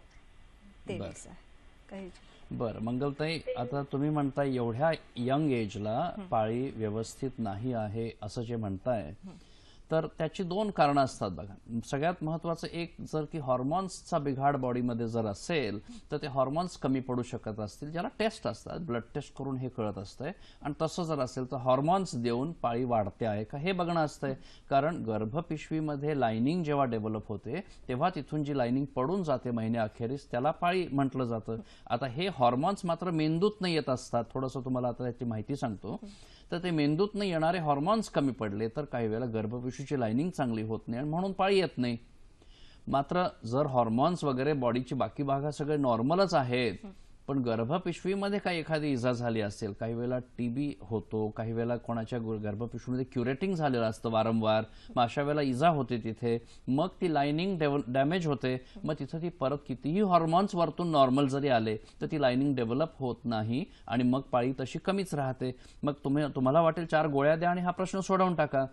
23 आहे. काही बरं मंगलताई, आता तुम्ही म्हणताय एवढ्या यंग एजला पाळी व्यवस्थित नाही आहे असं जे म्हणताय, तर त्याची 2 कारणं असतात बघा. सगळ्यात महत्वाचं एक, जर की हॉर्मोन्सचा बिघाड बॉडीमध्ये जर असेल तर ते हॉर्मोन्स कमी पडू शकत असतील, ज्याला टेस्ट असतात, ब्लड टेस्ट करून हे कळत असतंय. आणि तसं जर असेल तर हॉर्मोन्स देऊन पाळी वाढते आहे का हे बघणं असतंय. कारण गर्भपिशवीमध्ये लाइनिंग जेव्हा डेव्हलप होते तेव्हा तिथून जी लाइनिंग पडून जाते महिन्याअखेरीस त्याला पाळी म्हटलं जातं. आता हे हॉर्मोन्स मात्र मेंदूत येत असतात. थोडंसं तुम्हाला आता त्याची माहिती सांगतो. तर ते मेंदूतनं येणारे हॉर्मोन्स कमी पडले तर काही वेळेला गर्भपिशवीची लाइनिंग चांगली होत नाही आणि म्हणून पाळी येत नाही. मात्र जर हॉर्मोन्स वगैरे बॉडीची बाकी भाग सगळे नॉर्मलच आहेत, पण गर्भपिशवीमध्ये काही एखादी इजा झाली असेल, काही वेळेला TB होतो, काही वेळेला कोणाच्या गर्भपिशवीमध्ये क्युरेटिंग झालेलं असतं वारंवार, मग अशा वेळेला इजा होते तिथे, मग ती लाइनिंग डॅमेज होते, मग तिथं ती परत कितीही हॉर्मोन्स वरतून नॉर्मल जरी आले तर ती लाइनिंग डेव्हलप होत नाही आणि मग पाळी तशी कमीच राहते. मग तुम्हाला वाटेल 4 गोळ्या द्या आणि हा प्रश्न सोडवून टाका.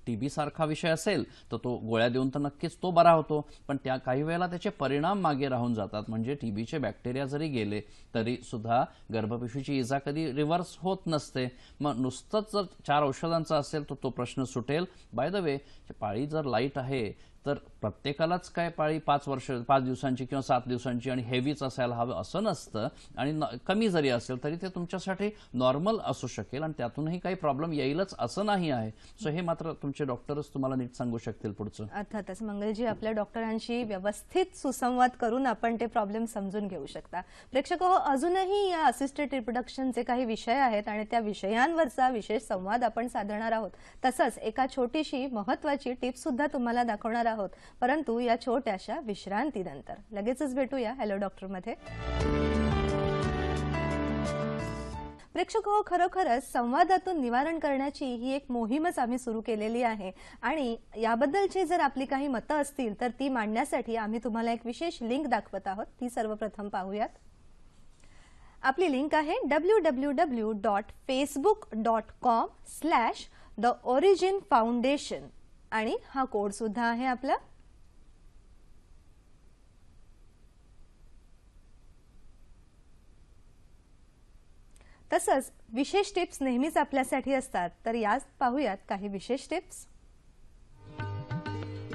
TB सारखा विषय असेल तर तो गोळ्या देऊन तर नक्कीच तो बरा होतो, पण त्या काही वेळेला त्याचे परिणाम मागे राहून जातात. म्हणजे TBचे बॅक्टेरिया जरी गेले तरी सुद्धा गर्भपिशवीची इजा कधी रिव्हर्स होत नसते. मग नुसतंच जर 4 औषधांचा असेल तर तो प्रश्न सुटेल. बाय द वे, पाळी जर लाईट आहे तर प्रत्येकालाच काय पाळी 5 दिवसांची किंवा 7 दिवसांची आणि हेवीच असायला हवं असं नसतं. आणि कमी जरी असेल तरी ते तुमच्यासाठी नॉर्मल असू शकेल आणि त्यातूनही काही प्रॉब्लेम येईलच असं नाही आहे. सो हे मात्र तुमचे डॉक्टरच तुम्हाला नीट सांगू शकतील पुढचं. अर्थातच मंगलजी, आपल्या डॉक्टरांशी व्यवस्थित सुसंवाद करून आपण ते प्रॉब्लेम समजून घेऊ शकता. प्रेक्षक हो, अजूनही या असिस्टेड रिप्रोडक्शनचे काही विषय आहेत आणि त्या विषयांवरचा विशेष संवाद आपण साधणार आहोत. तसंच एका छोटीशी महत्वाची टिप सुद्धा तुम्हाला दाखवणार आहोत, परंतु या छोट्याशा विश्रांतीनंतर. लगेचच भेटूया हॅलो डॉक्टर मध्ये. प्रेक्षक हो, खरोखरच संवादातून निवारण करण्याची ही एक मोहीमच आम्ही सुरू केलेली आहे आणि याबद्दलची जर आपली काही मतं असतील तर ती मांडण्यासाठी आम्ही तुम्हाला एक विशेष लिंक दाखवत आहोत. ती सर्वप्रथम पाहूयात. आपली लिंक आहे www.facebook.com/theoriginfoundation आणि हा कोड सुद्धा आहे आपला. तसंच विशेष टिप्स नेहमीच आपल्यासाठी असतात, तर याच पाहूयात काही विशेष टिप्स.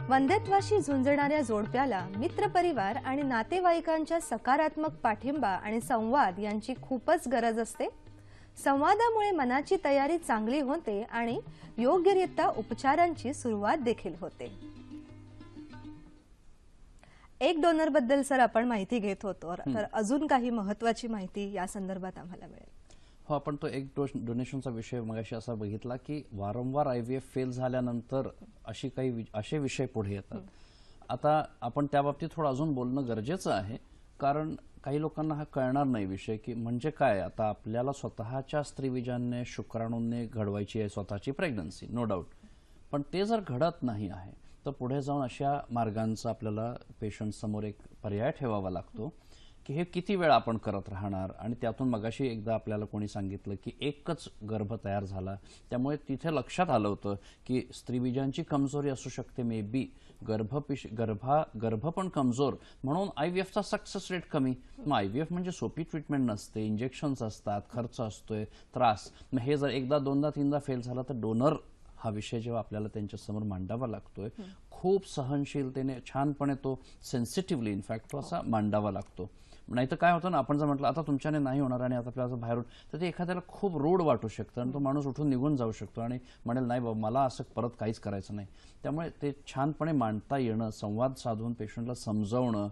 वंध्यत्वाशी झुंजणाऱ्या जोडप्याला मित्रपरिवार आणि नातेवाईकांच्या सकारात्मक पाठिंबा आणि संवाद यांची खूपच गरज असते. संवादामुळे मनाची तयारी चांगली होते आणि योग्यरित्या उपचारांची सुरुवात देखील होते. एक डोनर बद्दल सर आपण माहिती घेत होतो, तर अजून काही महत्त्वाची माहिती या संदर्भात आम्हाला मिळेल? हो, आपण तो एक डोनेशनचा विषय मगाशी असा बघितला की वारंवार IVF फेल झाल्यानंतर असे विषय पुढे येतात. आता आपण त्या बाबतीत थोडं अजून बोलणं गरजेचं आहे, कारण काही लोकांना हा कळणार नाही विषय की म्हणजे काय. आता आपल्याला स्वतःच्या स्त्रीबीजांनी शुक्राणूंनी घडवायची आहे स्वतःची प्रेग्नन्सी, नो डाऊट, पण ते जर घडत नाही आहे तर पुढे जाऊन अशा मार्गांचा आपल्याला पेशंट समोर एक पर्याय ठेवावा लागतो की हे किती वेळ आपण करत राहणार. आणि त्यातून मगाशी एकदा आपल्याला कोणी सांगितलं की एकच गर्भ तयार झाला, त्यामुळे तिथे लक्षात आलं होतं की स्त्रीबीजांची कमजोरी असू शकते, मे बी गर्भ पण कमजोर, म्हणून IVFचा सक्सेस रेट कमी. मग IVF म्हणजे सोपी ट्रीटमेंट नसते, इंजेक्शन्स असतात, खर्च असतोय, त्रास. मग हे जर एकदा दोनदा तीनदा फेल झाला तर डोनर हा विषय जेव्हा आपल्याला त्यांच्या समोर मांडावा लागतोय, खूप सहनशीलतेने छानपणे तो सेन्सिटिव्हली इनफॅक्ट तो असा मांडावा लागतो. नाही तर काय होतं ना, आपण जर म्हटलं आता तुमच्याने नाही होणार आणि आता आपल्याला बाहेरून, तर ते एखाद्याला खूप रूढ वाटू शकतं आणि तो माणूस उठून निघून जाऊ शकतो आणि म्हणेल नाही बाबा मला असं परत काहीच करायचं नाही. त्यामुळे ते छानपणे मांडता येणं, संवाद साधून पेशंटला समजावणं,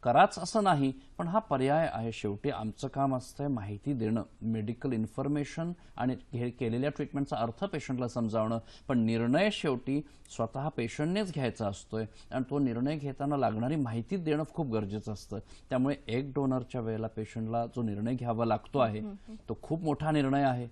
कराच असं नाही, पण हा पर्याय आहे. शेवटी आमचं काम असतंय माहिती देणं, मेडिकल इन्फॉर्मेशन आणि केलेल्या ट्रीटमेंटचा अर्थ पेशंटला समजावणं, पण निर्णय शेवटी स्वतः पेशंटनेच घ्यायचा असतोय आणि तो निर्णय घेताना लागणारी माहिती देणं खूप गरजेचं असतं. त्यामुळे एक डोनरच्या वेळेला पेशंटला जो निर्णय घ्यावा लागतो आहे तो खूप मोठा निर्णय आहे.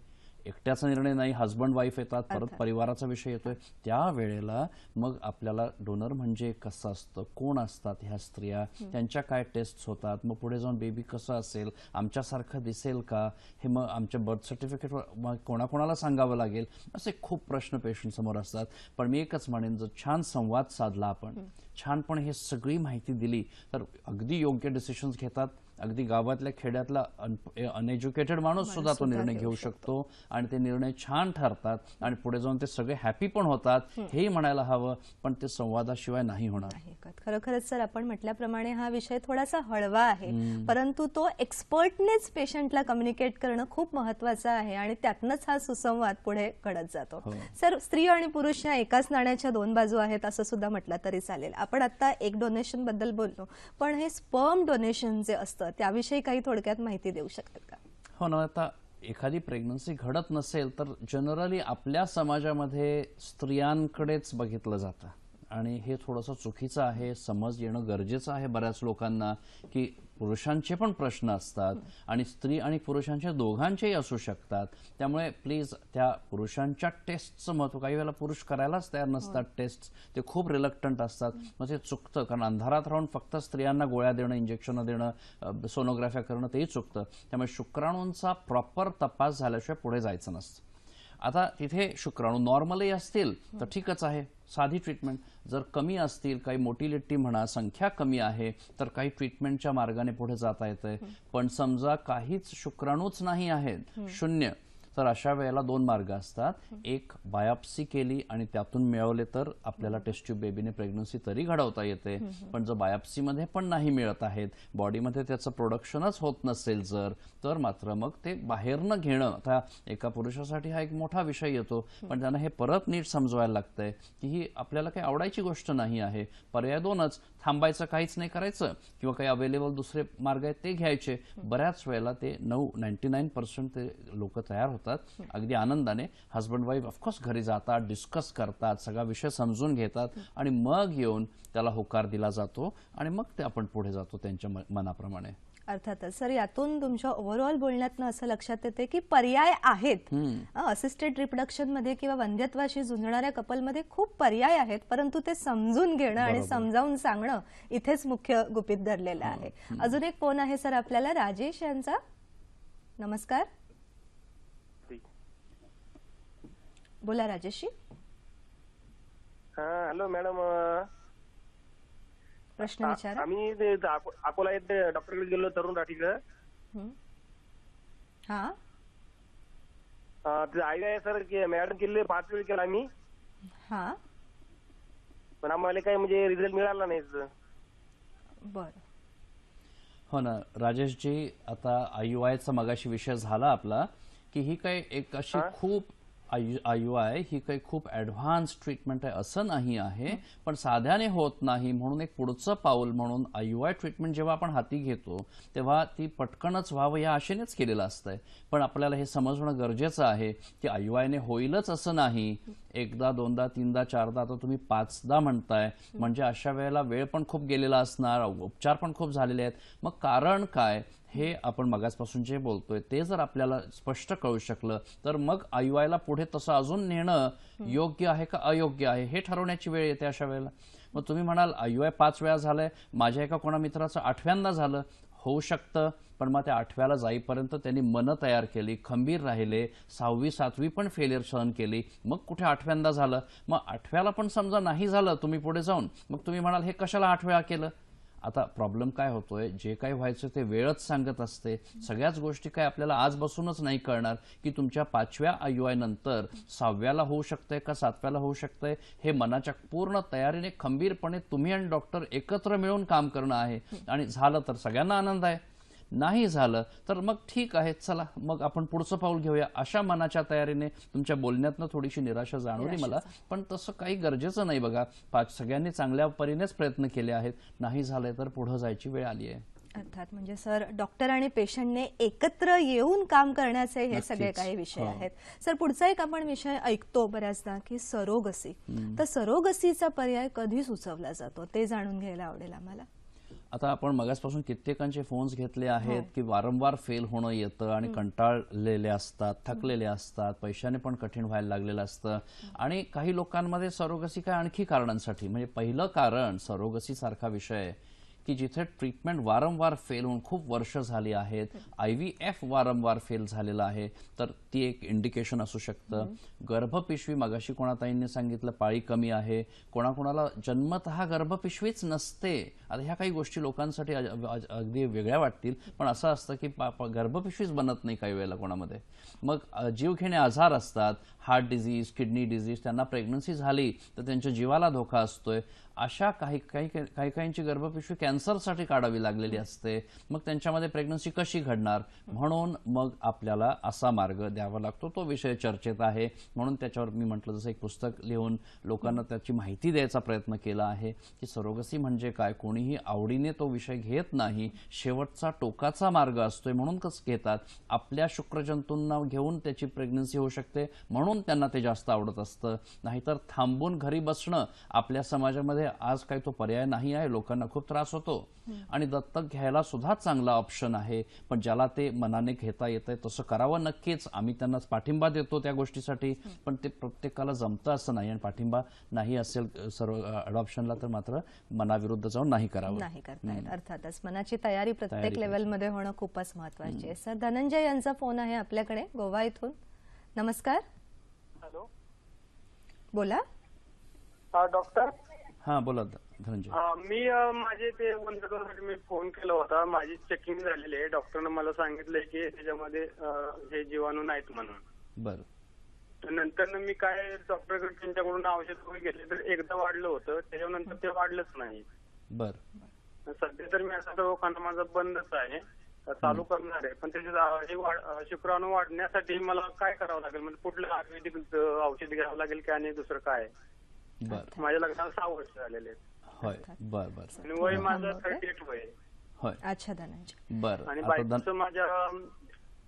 एकट्याचा निर्णय नाही, हस्बंड वाईफ येतात, परत परिवाराचा विषय येतोय. त्या वेळेला मग आपल्याला डोनर म्हणजे कसं असतं, कोण असतात ह्या स्त्रिया, त्यांच्या काय टेस्ट होतात, मग पुढे जाऊन बेबी कसं असेल, आमच्यासारखं दिसेल का, हे मग आमच्या बर्थ सर्टिफिकेटवर मग कोणाकोणाला सांगावं लागेल, असे खूप प्रश्न पेशंट समोर असतात. पण मी एकच म्हणेन, जर छान संवाद साधला आपण, छानपणे हे सगळी माहिती दिली तर अगदी योग्य डिसिशन्स घेतात. अगदी गावातल्या खेड्यातला अनएज्युकेटेड माणूस सुद्धा तो निर्णय घेऊ शकतो आणि ते निर्णय छान ठरतात आणि पुढे जाऊन ते सगळे हॅपी पण होतात, हेही म्हणायला हवं. पण ते संवादाशिवाय नाही होणार. खरोखरच सर आपण म्हटल्याप्रमाणे हा विषय थोडासा हळवा आहे, परंतु तो एक्सपर्टनेच पेशंटला कम्युनिकेट करणं खूप महत्वाचं आहे आणि त्यातनंच हा सुसंवाद पुढे घडत जातो. सर, स्त्री आणि पुरुष या एकाच नाण्याच्या दोन बाजू आहेत असं सुद्धा म्हटलं तरी चालेल. आपण आता एक डोनेशन बद्दल बोललो, पण हे स्पर्म डोनेशन जे असतं त्याविषयी काही थोडक्यात माहिती देऊ शकतात का? हो ना, आता एखादी प्रेग्नन्सी घडत नसेल तर जनरली आपल्या समाजामध्ये स्त्रियांकडेच बघितलं जातं आणि हे थोडंसं चुकीचं आहे. समज येणं गरजेचं आहे बऱ्याच लोकांना की पुरुषांचे पण प्रश्न असतात आणि स्त्री आणि पुरुषांचे दोघांचेही असू शकतात. त्यामुळे प्लीज त्या पुरुषांच्या टेस्टचं महत्त्व, काही वेळेला पुरुष करायलाच तयार नसतात टेस्ट, ते खूप रिलक्टंट असतात, मग ते चुकतं. कारण अंधारात राहून फक्त स्त्रियांना गोळ्या देणं, इंजेक्शनं देणं, सोनोग्राफ्या करणं तेही चुकतं. त्यामुळे शुक्राणूंचा प्रॉपर तपास झाल्याशिवाय पुढे जायचं नसतं. आता तिथे शुक्राणू नॉर्मलही असतील तर ठीकच आहे, साधी ट्रीटमेंट. जर कमी असतील, काही मोटिलिटी म्हणा, संख्या कमी आहे, तर काही ट्रीटमेंटच्या मार्गाने पुढे जाता येतंय. पण समजा काहीच शुक्राणूच नाही आहेत, शून्य, तर अशा वेळेला दोन मार्ग असतात. एक, बायोप्सी केली आणि त्यातून मिळवले तर आपल्याला टेस्ट ट्यूब बेबीने प्रेग्नन्सी तरी घडवता येते. पण जर बायोप्सीमध्ये पण नाही मिळत आहेत, बॉडीमध्ये त्याचं प्रोडक्शनच होत नसेल जर, तर मात्र मग ते बाहेरनं घेणं. आता एका पुरुषासाठी हा एक मोठा विषय येतो, पण त्यांना हे परत नीट समजवायला लागतंय की ही आपल्याला काही आवडायची गोष्ट नाही आहे. पर्याय दोनच, थांबायचं, काहीच नाही करायचं, किंवा काही अवेलेबल दुसरे मार्ग आहेत ते घ्यायचे. बऱ्याच वेळेला ते 99% ते लोक तयार होतात अगदी आनंदाने. हस्बंड वाईफ ऑफकोर्स घरी जातात, डिस्कस करतात, सगळा विषय समजून घेतात आणि मग येऊन त्याला होकार दिला जातो आणि मग ते आपण पुढे जातो त्यांच्या मनाप्रमाणे. अर्थातच सर, यातून तुमच्या ओव्हरऑल बोलण्यातनं असं लक्षात येते की पर्याय आहेत. असिस्टेड रिप्रोडक्शन मध्ये किंवा वंध्यत्वाशी झुंजणाऱ्या कपलमध्ये खूप पर्याय आहेत, परंतु ते समजून घेणं आणि समजावून सांगणं इथेच मुख्य गुपित धरलेलं आहे. अजून एक फोन आहे सर आपल्याला, राजेश यांचा. नमस्कार. बोला राजेशजी, हॅलो मॅडम. प्रश्न विचारा. आम्ही अकोला येथे डॉक्टरकडे गेलो तरुण राठीकडे. हा ते आयडिया आहे सर की मॅडम केले 5 वेळ केला आम्ही, हा पण आम्हाला काही म्हणजे रिझल्ट मिळाला नाही. बर. हो ना राजेशजी, आता IUIचा मगाशी विषय झाला आपला की ही काही एक अशी खूप IUI ही काही खूप ॲडव्हान्स ट्रीटमेंट आहे असं नाही आहे, पण साध्याने होत नाही. म्हणून एक पुढचं पाऊल म्हणून IUI ट्रीटमेंट जेव्हा आपण हाती घेतो तेव्हा ती पटकनच व्हावं या आशेनेच केलेलं असतंय. पण आपल्याला हे समजणं गरजेचं आहे की IUIने होईलच असं नाही. एकदा, दोनदा, तीनदा, चारदा, आता तुम्ही 5दा म्हणताय, म्हणजे अशा वेळेला वेळ पण खूप गेलेला असणार, उपचार पण खूप झालेले आहेत. मग कारण काय हे आपण मगासपासून जे बोलतोय ते जर आपल्याला स्पष्ट कळू शकलं तर मग IUIला पुढे तसं अजून नेणं योग्य आहे का अयोग्य आहे हे ठरवण्याची वेळ येते अशा वेळेला. मग तुम्ही म्हणाल IUI 5 वेळा झालंय, माझ्या एका कोणा मित्राचं 8व्यांदा झालं. होऊ शकतं, पण मग त्या 8व्याला जाईपर्यंत त्यांनी मनं तयार केली, खंबीर राहिले, 6वी 7वी पण फेलियर सहन केली, मग कुठे 8व्यांदा झालं. मग 8व्याला पण समजा नाही झालं तुम्ही पुढे जाऊन, मग तुम्ही म्हणाल हे कशाला 8 वेळा केलं. आता प्रॉब्लेम काय होतोय, जे काही व्हायचं ते वेळच सांगत असते. सगळ्याच गोष्टी काय आपल्याला आज बसूनच नाही कळणार की तुमच्या 5व्या IUI नंतर 6व्याला होऊ शकतंय का 7व्याला होऊ शकतंय. हे मनाच्या पूर्ण तयारीने खंबीरपणे तुम्ही आणि डॉक्टर एकत्र मिळून काम करणं आहे. आणि झालं तर सगळ्यांना आनंद आहे, नाही झालं तर मग ठीक आहे, चला मग आपण पुढचं पाऊल घेऊया अशा मनाच्या तयारीने. तुमच्या बोलण्यातनं थोडीशी निराशा जाणवली मला, पण तसं काही गरजेचं नाही. बघा, सगळ्यांनी चांगल्या परीनेच प्रयत्न केले आहेत, नाही झालंय तर पुढे जायची वेळ आली आहे. अर्थात म्हणजे सर, डॉक्टर आणि पेशंटने एकत्र येऊन काम करण्याचे हे सगळे काही विषय आहेत. सर, पुढचा एक आपण विषय ऐकतो बऱ्याचदा की सरोगसी. तर सरोगसीचा पर्याय कधी सुचवला जातो ते जाणून घ्यायला आवडेल आम्हाला. आता आपण मगासपासून कित्येकांचे फोन्स घेतले आहेत की वारंवार फेल होणं येतं आणि कंटाळलेले असतात, थकलेले असतात, पैशाने पण कठीण व्हायला लागलेलं असतं. आणि काही लोकांमध्ये सरोगसी काय आणखी कारणांसाठी, म्हणजे पहिलं कारण सरोगसी सारखा विषय की जिथे ट्रीटमेंट वारंवार फेल होऊन खूप वर्ष झाली आहेत, IVF वारंवार फेल झालेला आहे, तर ती एक इंडिकेशन असू शकतं. गर्भपिशवी, मगाशी कोणाताईंनी सांगितलं पाळी कमी आहे, कोणाकोणाला जन्मतः गर्भपिशवीच नसते. आता ह्या काही गोष्टी लोकांसाठी अगदी वेगळ्या वाटतील, पण असं असतं की गर्भपिशवीच बनत नाही काही वेळेला कोणामध्ये. मग जीवघेणे आजार असतात, हार्ट डिझीज, किडनी डिझीज, त्यांना प्रेग्नन्सी झाली तर त्यांच्या जीवाला धोका असतोय. अशा काहींची गर्भपिशवी कॅन्सरसाठी काढावी लागलेली असते. मग त्यांच्यामध्ये प्रेग्नन्सी कशी घडणार, म्हणून मग आपल्याला असा मार्ग द्यावा लागतो. तो विषय चर्चेत आहे, म्हणून त्याच्यावर मी म्हटलं जसं एक पुस्तक लिहून लोकांना त्याची माहिती द्यायचा प्रयत्न केला आहे की सरोगसी म्हणजे काय. कोणीही आवडीने तो विषय घेत नाही, शेवटचा टोकाचा मार्ग असतोय म्हणून कसं घेतात. आपल्या शुक्रजंतूंना घेऊन त्याची प्रेग्नन्सी होऊ शकते म्हणून त्यांना ते जास्त आवडत असतं. नाहीतर थांबून घरी बसणं आपल्या समाजामध्ये आज काही तो पर्याय नाही आहे. लोकांना खूप त्रास होतो आणि दत्तक घ्यायला सुद्धा चांगला ऑप्शन आहे, पण ज्याला ते मनाने घेता येतंय तसं करावं नक्कीच. आम्ही त्यांना पाठिंबा देतो त्या गोष्टीसाठी, पण ते प्रत्येकाला जमतं असं नाही. आणि पाठिंबा नाही असेल सर्व अडॉप्शनला तर मात्र मनाविरुद्ध जाऊन नाही करावं, नाही करता येत. अर्थातच मनाची तयारी प्रत्येक लेवलमध्ये होणं खूपच महत्वाची आहे. सर, धनंजय यांचा फोन आहे आपल्याकडे गोवा इथून. नमस्कार. हॅलो, बोला. डॉक्टर. हा बोला धनंजय. मी माझे ते वंदकासाठी मी फोन केला होता. माझी चेकिंग झालेली आहे. डॉक्टरने मला सांगितलंय की त्याच्यामध्ये हे जीवाणू नाहीत म्हणून. बरं. तर नंतर मी काय डॉक्टरकडे त्यांच्याकडून औषध वगैरे घेतले तर एकदा वाढलं होतं, त्याच्यानंतर ते वाढलंच नाही. बरं. सध्या तर मी आता दवाखाना माझा बंदच आहे, चालू करणार आहे. पण त्याचे शुक्राणू वाढण्यासाठी मला काय करावं लागेल, म्हणजे कुठलं आयुर्वेदिक औषध घ्यावं लागेल की आणि दुसरं काय. बरं. माझ्या लग्नाला 6 वर्ष झालेले आहेत. होय. बर बर. आणि वय माझं 38 वय. होय. अच्छा धनंजय. बरं. आणि बायकोचं माझ्या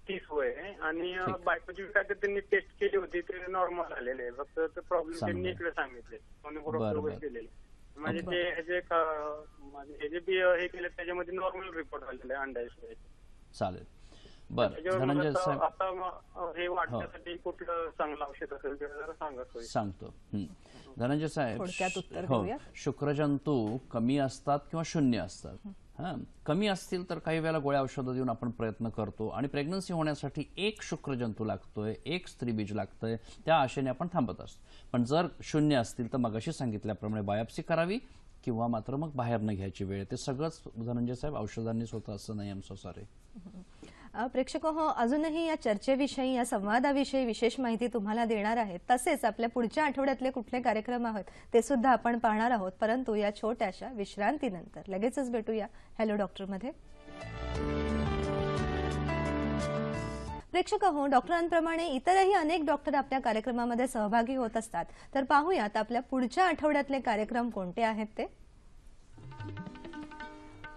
30 वय आहे. आणि बायकोची काय तर त्यांनी टेस्ट केली होती, ते नॉर्मल आलेले आहे. फक्त ते प्रॉब्लेम त्यांनी इकडे सांगितले, केलेले. म्हणजे ते हे जे हे केले त्याच्यामध्ये नॉर्मल रिपोर्ट आलेले अंडाशय. चालेल. बरं धनंजय साहेब, आता हे वाढण्यासाठी कुठलं चांगलं औषध असेल ते जरा सांगा. सांगतो. धनंजय साहेब, थोडक्यात उत्तर हो, देऊया. शुक्रजंतू कमी असतात किंवा शून्य असतात. हां, कमी असतील तर काही वेळेला गोळ्या औषधं देऊन आपण प्रयत्न करतो आणि प्रेग्नन्सी होण्यासाठी एक शुक्रजंतू लागतोय, एक स्त्रीबीज लागतंय, त्या आशेने आपण थांबत असतो. पण जर 0 असतील तर मगाशी सांगितल्याप्रमाणे बायोप्सी करावी किंवा मात्र मग बाहेर न घ्यायची वेळ. ते सगळंच धनंजय साहेब औषधांनीच होतं असं नाही. I am so sorry. प्रेक्षक हो, अजूनही या चर्चेविषयी, या संवादाविषयी विशेष माहिती तुम्हाला देणार आहेत. तसेच आपल्या पुढच्या आठवड्यातले कुठले कार्यक्रम आहेत ते सुद्धा आपण पाहणार आहोत. परंतु या छोट्याशा विश्रांतीनंतर लगेचच भेटूया हॅलो डॉक्टरमध्ये. प्रेक्षक हो, डॉक्टरांप्रमाणे इतरही अनेक डॉक्टर आपल्या कार्यक्रमामध्ये सहभागी होत असतात. तर पाहूयात आपल्या पुढच्या आठवड्यातले कार्यक्रम कोणते आहेत ते.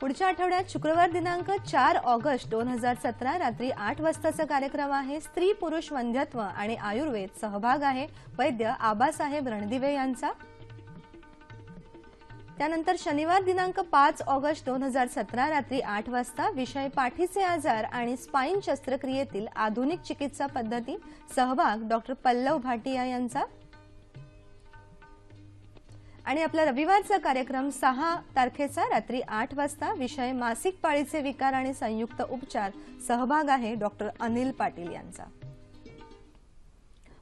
पुढच्या आठवड्यात शुक्रवार दिनांक 4 ऑगस्ट 2017 रात्री 8 वाजताचा कार्यक्रम आहे. स्त्री पुरुष वंध्यत्व आणि आयुर्वेद. सहभाग आहे वैद्य आबासाहेब रणदिवे यांचा. त्यानंतर शनिवार दिनांक 5 ऑगस्ट 2017 रात्री 8 वाजता विषय पाठीचे आजार आणि स्पाइन शस्त्रक्रियेतील आधुनिक चिकित्सा पद्धती. सहभाग डॉक्टर पल्लव भाटिया यांचा. आणि आपला रविवारचा कार्यक्रम 6 तारखेचा रात्री 8 वाजता विषय मासिक पाळीचे विकार आणि संयुक्त उपचार. सहभाग आहे डॉक्टर अनिल पाटील यांचा.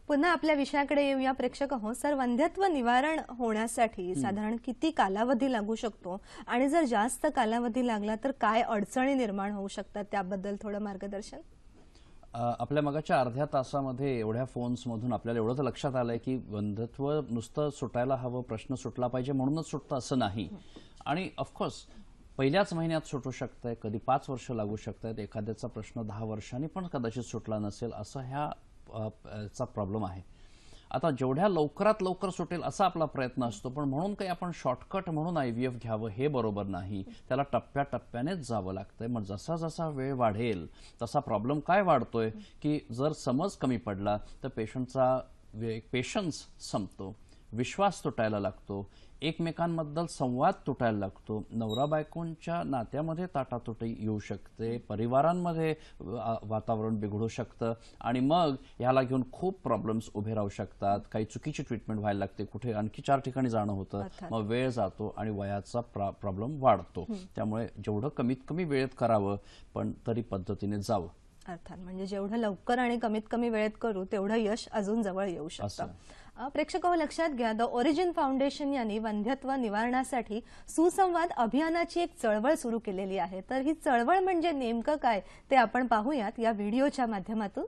पुन्हा आपल्या विषयाकडे येऊया प्रेक्षक हो. सर, वंध्यत्व निवारण होण्यासाठी साधारण किती कालावधी लागू शकतो आणि जर जास्त कालावधी लागला तर काय अडचणी निर्माण होऊ शकतात त्याबद्दल थोडं मार्गदर्शन. आपल्या मगाच्या अर्ध्या तासामध्ये एवढ्या फोन्समधून आपल्याला एवढं तर लक्षात आलंय की वंध्यत्व नुसतं सुटायला हवं, प्रश्न सुटला पाहिजे म्हणूनच सुटतं असं नाही. आणि ऑफकोर्स पहिल्याच महिन्यात सुटू शकतंय, कधी 5 वर्ष लागू शकतात, एखाद्याचा प्रश्न 10 वर्षांनी पण कदाचित सुटला नसेल, असं ह्या प्रॉब्लेम आहे. आता जेवढ्या लवकरात लवकर सुटेल असा आपला प्रयत्न असतो, पण म्हणून काही आपण शॉर्टकट म्हणून IVF घ्यावं हे बरोबर नाही. त्याला टप्प्याटप्प्यानेच जावं लागतंय. मग जसा जसा वेळ वाढेल तसा प्रॉब्लेम काय वाढतोय की जर समज कमी पडला तर पेशंटचा पेशन्स संपतो, विश्वास तुटायला लागतो, एकमेकांबद्दल संवाद तुटायला लागतो, नवरा बायकोंच्या नात्यामध्ये ताटातुटी येऊ शकते, परिवारांमध्ये वातावरण बिघडू शकतं आणि मग ह्याला घेऊन खूप प्रॉब्लेम्स उभे राहू शकतात. काही चुकीची ट्रीटमेंट व्हायला लागते, कुठे आणखी 4 ठिकाणी जाणं होतं, मग वेळ जातो आणि वयाचा प्रॉब्लेम वाढतो. त्यामुळे जेवढं कमीत कमी वेळेत करावं पण तरी पद्धतीने जावं. अर्थात म्हणजे जेवढं लवकर आणि कमीत कमी वेळेत करू तेवढं यश अजून जवळ येऊ शकतं. प्रेक्षक हो, लक्षात घ्या, द ओरिजिन फाउंडेशन यांनी वंध्यत्व निवारणासाठी सुसंवाद अभियानाची एक चळवळ सुरू केलेली आहे. तर ही चळवळ म्हणजे नेमकं काय ते आपण पाहूयात या व्हिडिओच्या माध्यमातून.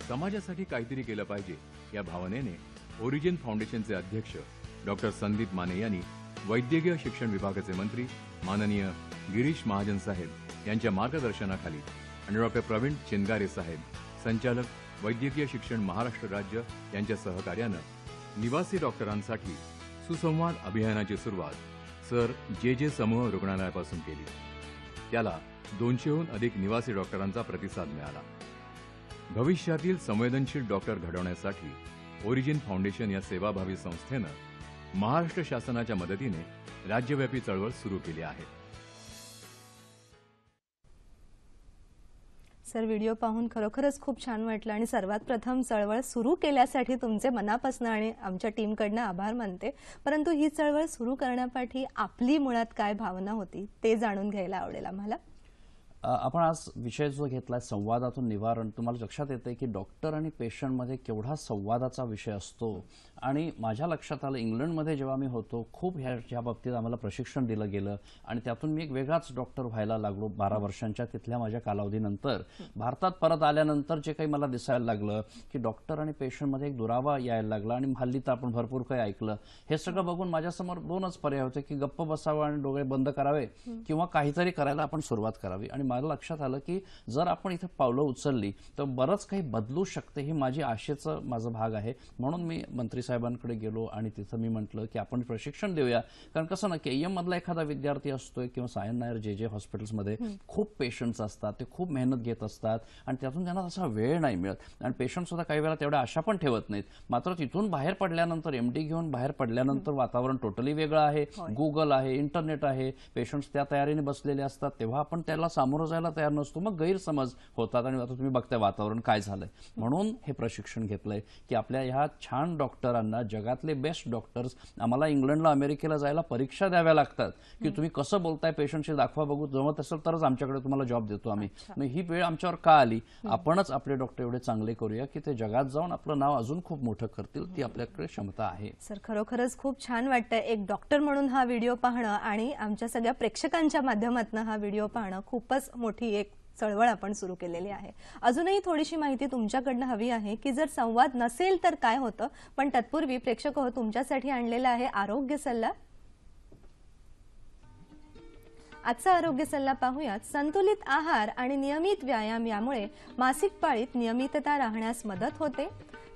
समाजासाठी काहीतरी केलं पाहिजे या भावनेने ओरिजिन फाउंडेशनचे अध्यक्ष डॉक्टर संदीप माने यांनी वैद्यकीय शिक्षण विभागाचे मंत्री माननीय गिरीश महाजन साहेब यांच्या मार्गदर्शनाखाली आणि डॉक्टर प्रवीण चिंगारे साहेब संचालक वैद्यकीय शिक्षण महाराष्ट्र राज्य यांच्या सहकार्यानं निवासी डॉक्टरांसाठी सुसंवाद अभियानाची सुरुवात सर जे समूह रुग्णालयापासून केली. त्याला 200हून अधिक निवासी डॉक्टरांचा प्रतिसाद मिळाला. भविष्यातील संवेदनशील डॉक्टर घडवण्यासाठी ओरिजिन फाउंडेशन या सेवाभावी संस्थेनं महाराष्ट्र शासनाच्या मदतीने राज्यव्यापी चळवळ सुरू केली आहे. सर, व्हिडिओ पाहून खरोखरच खूप छान वाटलं आणि सर्वात प्रथम चळवळ सुरू केल्यासाठी तुमचे मनापासून आणि आमच्या टीमकडनं आभार मानते. परंतु ही चळवळ सुरू करण्यासाठी आपली मुळात काय भावना होती ते जाणून घ्यायला आवडेल आम्हाला. आपण आज विषय जो घेतलाय संवादातून निवारण, तुम्हाला लक्षात येते की डॉक्टर आणि पेशंटमध्ये केवढा संवादाचा विषय असतो. आणि माझ्या लक्षात आलं, इंग्लंडमध्ये जेव्हा मी होतो खूप ह्या बाबतीत आम्हाला प्रशिक्षण दिलं गेलं आणि त्यातून मी एक वेगळाच डॉक्टर व्हायला लागलो. 12 वर्षांच्या तिथल्या माझ्या कालावधीनंतर भारतात परत आल्यानंतर जे काही मला दिसायला लागलं की डॉक्टर आणि पेशंटमध्ये एक दुरावा यायला लागला. आणि हल्ली तर आपण भरपूर काही ऐकलं. हे सगळं बघून माझ्यासमोर 2च पर्याय होते की गप्प बसावं आणि डोळे बंद करावे किंवा काहीतरी करायला आपण सुरुवात करावी. आणि मला लक्षात आलं की जर आपण इथे पावलं उचलली तर बरंच काही बदलू शकते. ही माझी आशेचं माझा भाग आहे. म्हणून मी मंत्री साहेबांकडे गेलो आणि तिथं मी म्हटलं की आपण प्रशिक्षण देऊया, कारण कसं ना KM मधला एखादा विद्यार्थी असतोय किंवा सायन नायर जे हॉस्पिटल्समध्ये खूप पेशंट्स असतात, ते खूप मेहनत घेत असतात आणि त्यातून त्यांना तसा वेळ नाही मिळत आणि पेशंट सुद्धा काही वेळा तेवढ्या आशा पण ठेवत नाहीत. मात्र तिथून बाहेर पडल्यानंतर MD घेऊन बाहेर पडल्यानंतर वातावरण टोटली वेगळं आहे, गुगल आहे, इंटरनेट आहे, पेशंट्स त्या तयारीने बसलेले असतात, तेव्हा आपण त्याला सामोरं जायला तयार नसतो, मग गैरसमज होतात आणि आता तुम्ही बघताय वातावरण काय झालंय. म्हणून हे प्रशिक्षण घेतलंय की आपल्या ह्या छान डॉक्टरांना, जगातले बेस्ट डॉक्टर्स, आम्हाला इंग्लंडला अमेरिकेला जायला परीक्षा द्याव्या लागतात की तुम्ही कसं बोलताय पेशंटशी, दाखवा बघू, जमत असेल तरच आमच्याकडे तुम्हाला जॉब देतो आम्ही. मग ही वेळ आमच्यावर का आली? आपणच आपले डॉक्टर एवढे चांगले करूया की ते जगात जाऊन आपलं नाव अजून खूप मोठं करतील, ती आपल्याकडे क्षमता आहे. सर, खरोखरच खूप छान वाटतंय एक डॉक्टर म्हणून हा व्हिडिओ पाहणं आणि आमच्या सगळ्या प्रेक्षकांच्या माध्यमातून हा व्हिडिओ पाहणं. खूपच मोठी एक चळवळ आपण सुरू केलेली आहे. अजूनही थोडीशी माहिती तुमच्याकडनं हवी आहे की जर संवाद नसेल तर काय होतं, पण तत्पूर्वी प्रेक्षक हो, तुमच्यासाठी आणलेला आहे आरोग्य सल्ला. आजचा आरोग्य सल्ला पाहूयात. संतुलित आहार आणि नियमित व्यायाम यामुळे मासिक पाळीत नियमितता राहण्यास मदत होते.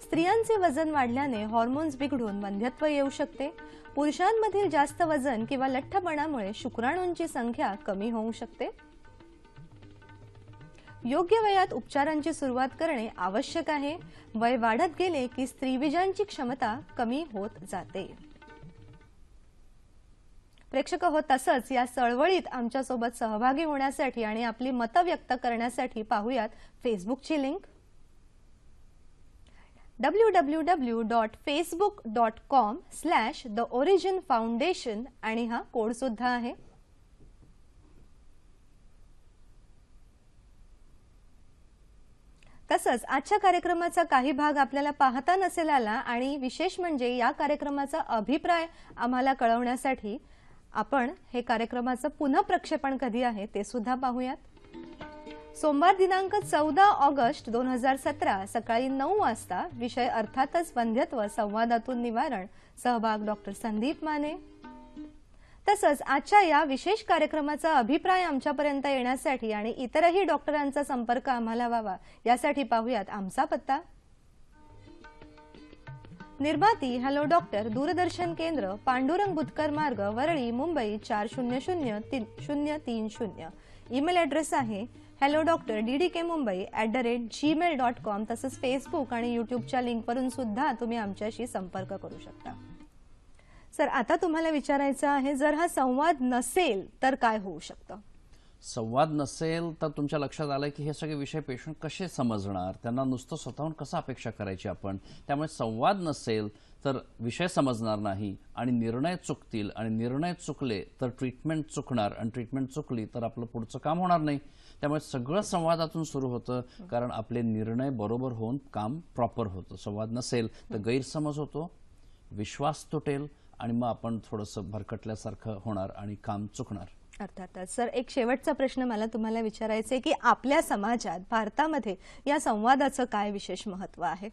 स्त्रियांचे वजन वाढल्याने हॉर्मोन्स बिघडून वंध्यत्व येऊ शकते. पुरुषांमधील जास्त वजन किंवा लठ्ठपणामुळे शुक्राणूंची संख्या कमी होऊ शकते. योग्य वयात उपचारांची सुरुवात करणे आवश्यक आहे. वय वाढत गेले की स्त्रीबीजांची क्षमता कमी होत जाते. प्रेक्षक हो, तसंच या चळवळीत आमच्यासोबत सहभागी होण्यासाठी आणि आपली मतं व्यक्त करण्यासाठी पाहूयात फेसबुकची लिंक www.facebook.com/theoriginfoundation आणि हा कोड सुद्धा आहे. तसंच आजच्या कार्यक्रमाचा काही भाग आपल्याला पाहता नसेल आला आणि विशेष म्हणजे या कार्यक्रमाचा अभिप्राय आम्हाला कळवण्यासाठी आपण हे कार्यक्रमाचं पुन्हा प्रक्षेपण कधी आहे ते सुद्धा पाहूयात. सोमवार दिनांक 14 ऑगस्ट 2017 सकाळी 9 वाजता. विषय अर्थातच वंध्यत्व, संवादातून निवारण. सहभाग डॉक्टर संदीप माने. तसंच आजच्या या विशेष कार्यक्रमाचा अभिप्राय आमच्यापर्यंत येण्यासाठी आणि इतरही डॉक्टरांचा संपर्क आम्हाला व्हावा यासाठी पाहूयात आमचा पत्ता. निर्माती हॅलो डॉक्टर, दूरदर्शन केंद्र, पांडुरंग बुतकर मार्ग, वरळी, मुंबई 400030. ईमेल ॲड्रेस आहे hellodoctor@gmail.com. तसंच फेसबुक आणि युट्यूबच्या लिंकवरून सुद्धा तुम्ही आमच्याशी संपर्क करू शकता. सर, आता तुम्हाला विचारायचं आहे, जर हा संवाद नसेल तर काय होऊ शकतं? संवाद नसेल तर तुमच्या लक्षात आलं की हे सगळे विषय पेशंट कसे समजणार, त्यांना नुसतं स्वतःहून कसं अपेक्षा करायची आपण. त्यामुळे संवाद नसेल तर विषय समजणार नाही आणि निर्णय चुकतील आणि निर्णय चुकले तर ट्रीटमेंट चुकणार आणि ट्रीटमेंट चुकली तर आपलं पुढचं काम होणार नाही. त्यामुळे सगळं संवादातून सुरू होतं, कारण आपले निर्णय बरोबर होऊन काम प्रॉपर होतं. संवाद नसेल तर गैरसमज होतो, विश्वास तुटेल आणि मग आपण थोडंसं भरकटल्यासारखं होणार आणि काम चुकणार. अर्थातच. सर, एक शेवटचा प्रश्न मला तुम्हाला विचारायचा आहे की आपल्या समाजात, भारतामध्ये या संवादाचं काय विशेष महत्त्व आहे?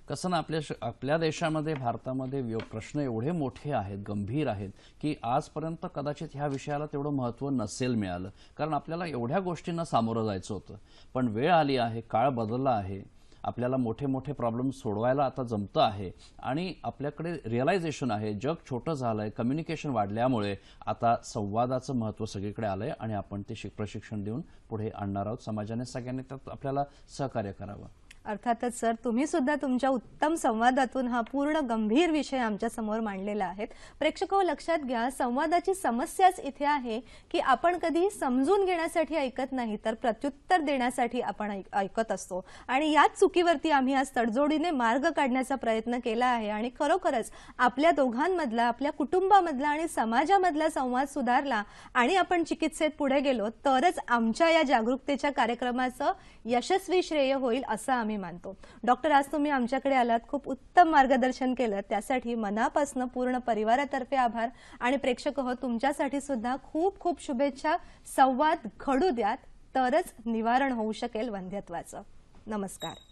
कसं ना, आपल्या देशामध्ये, भारतामध्ये प्रश्न एवढे मोठे आहेत, गंभीर आहेत की आजपर्यंत कदाचित ह्या विषयाला तेवढं महत्त्व नसेल मिळालं, कारण आपल्याला एवढ्या गोष्टींना सामोरं जायचं होतं. पण वेळ आली आहे, काळ बदलला आहे, आपल्याला मोठे मोठे प्रॉब्लेम सोडवायला आता जमतं आहे आणि आपल्याकडे रिअलायझेशन आहे, जग छोटं झालंय, कम्युनिकेशन वाढल्यामुळे आता संवादाचं महत्त्व सगळीकडे आलंय आणि आपण ते प्रशिक्षण देऊन पुढे आणणार आहोत. समाजाने सगळ्यांनी त्यात आपल्याला सहकार्य करावं. अर्थातच सर, तुम्ही सुद्धा तुमच्या उत्तम संवादातून हा पूर्ण गंभीर विषय आमच्या समोर मांडलेला आहे. प्रेक्षको, लक्षात घ्या, संवादाची समस्याच इथे आहे की आपण कधी समजून घेण्यासाठी ऐकत नाही तर प्रत्युत्तर देण्यासाठी आपण ऐकत असतो आणि याच चुकीवरती आम्ही आज तडजोडीने मार्ग काढण्याचा प्रयत्न केला आहे आणि खरोखरच आपल्या दोघांमधला, आपल्या कुटुंबामधला आणि समाजामधला संवाद सुधारला आणि आपण चिकित्सेत पुढे गेलो तरच आमच्या या जागरूकतेच्या कार्यक्रमाचं यशस्वी श्रेय होईल असं आम्ही मानतो. डॉक्टर, आज तुम्ही आमच्याकडे आलात, खूप उत्तम मार्गदर्शन केलं, त्यासाठी मनापासून पूर्ण परिवारातर्फे आभार आणि प्रेक्षक हो, तुमच्यासाठी सुद्धा खूप खूप शुभेच्छा. संवाद घडू द्यात तरच निवारण होऊ शकेल वंध्यत्वाचं. नमस्कार.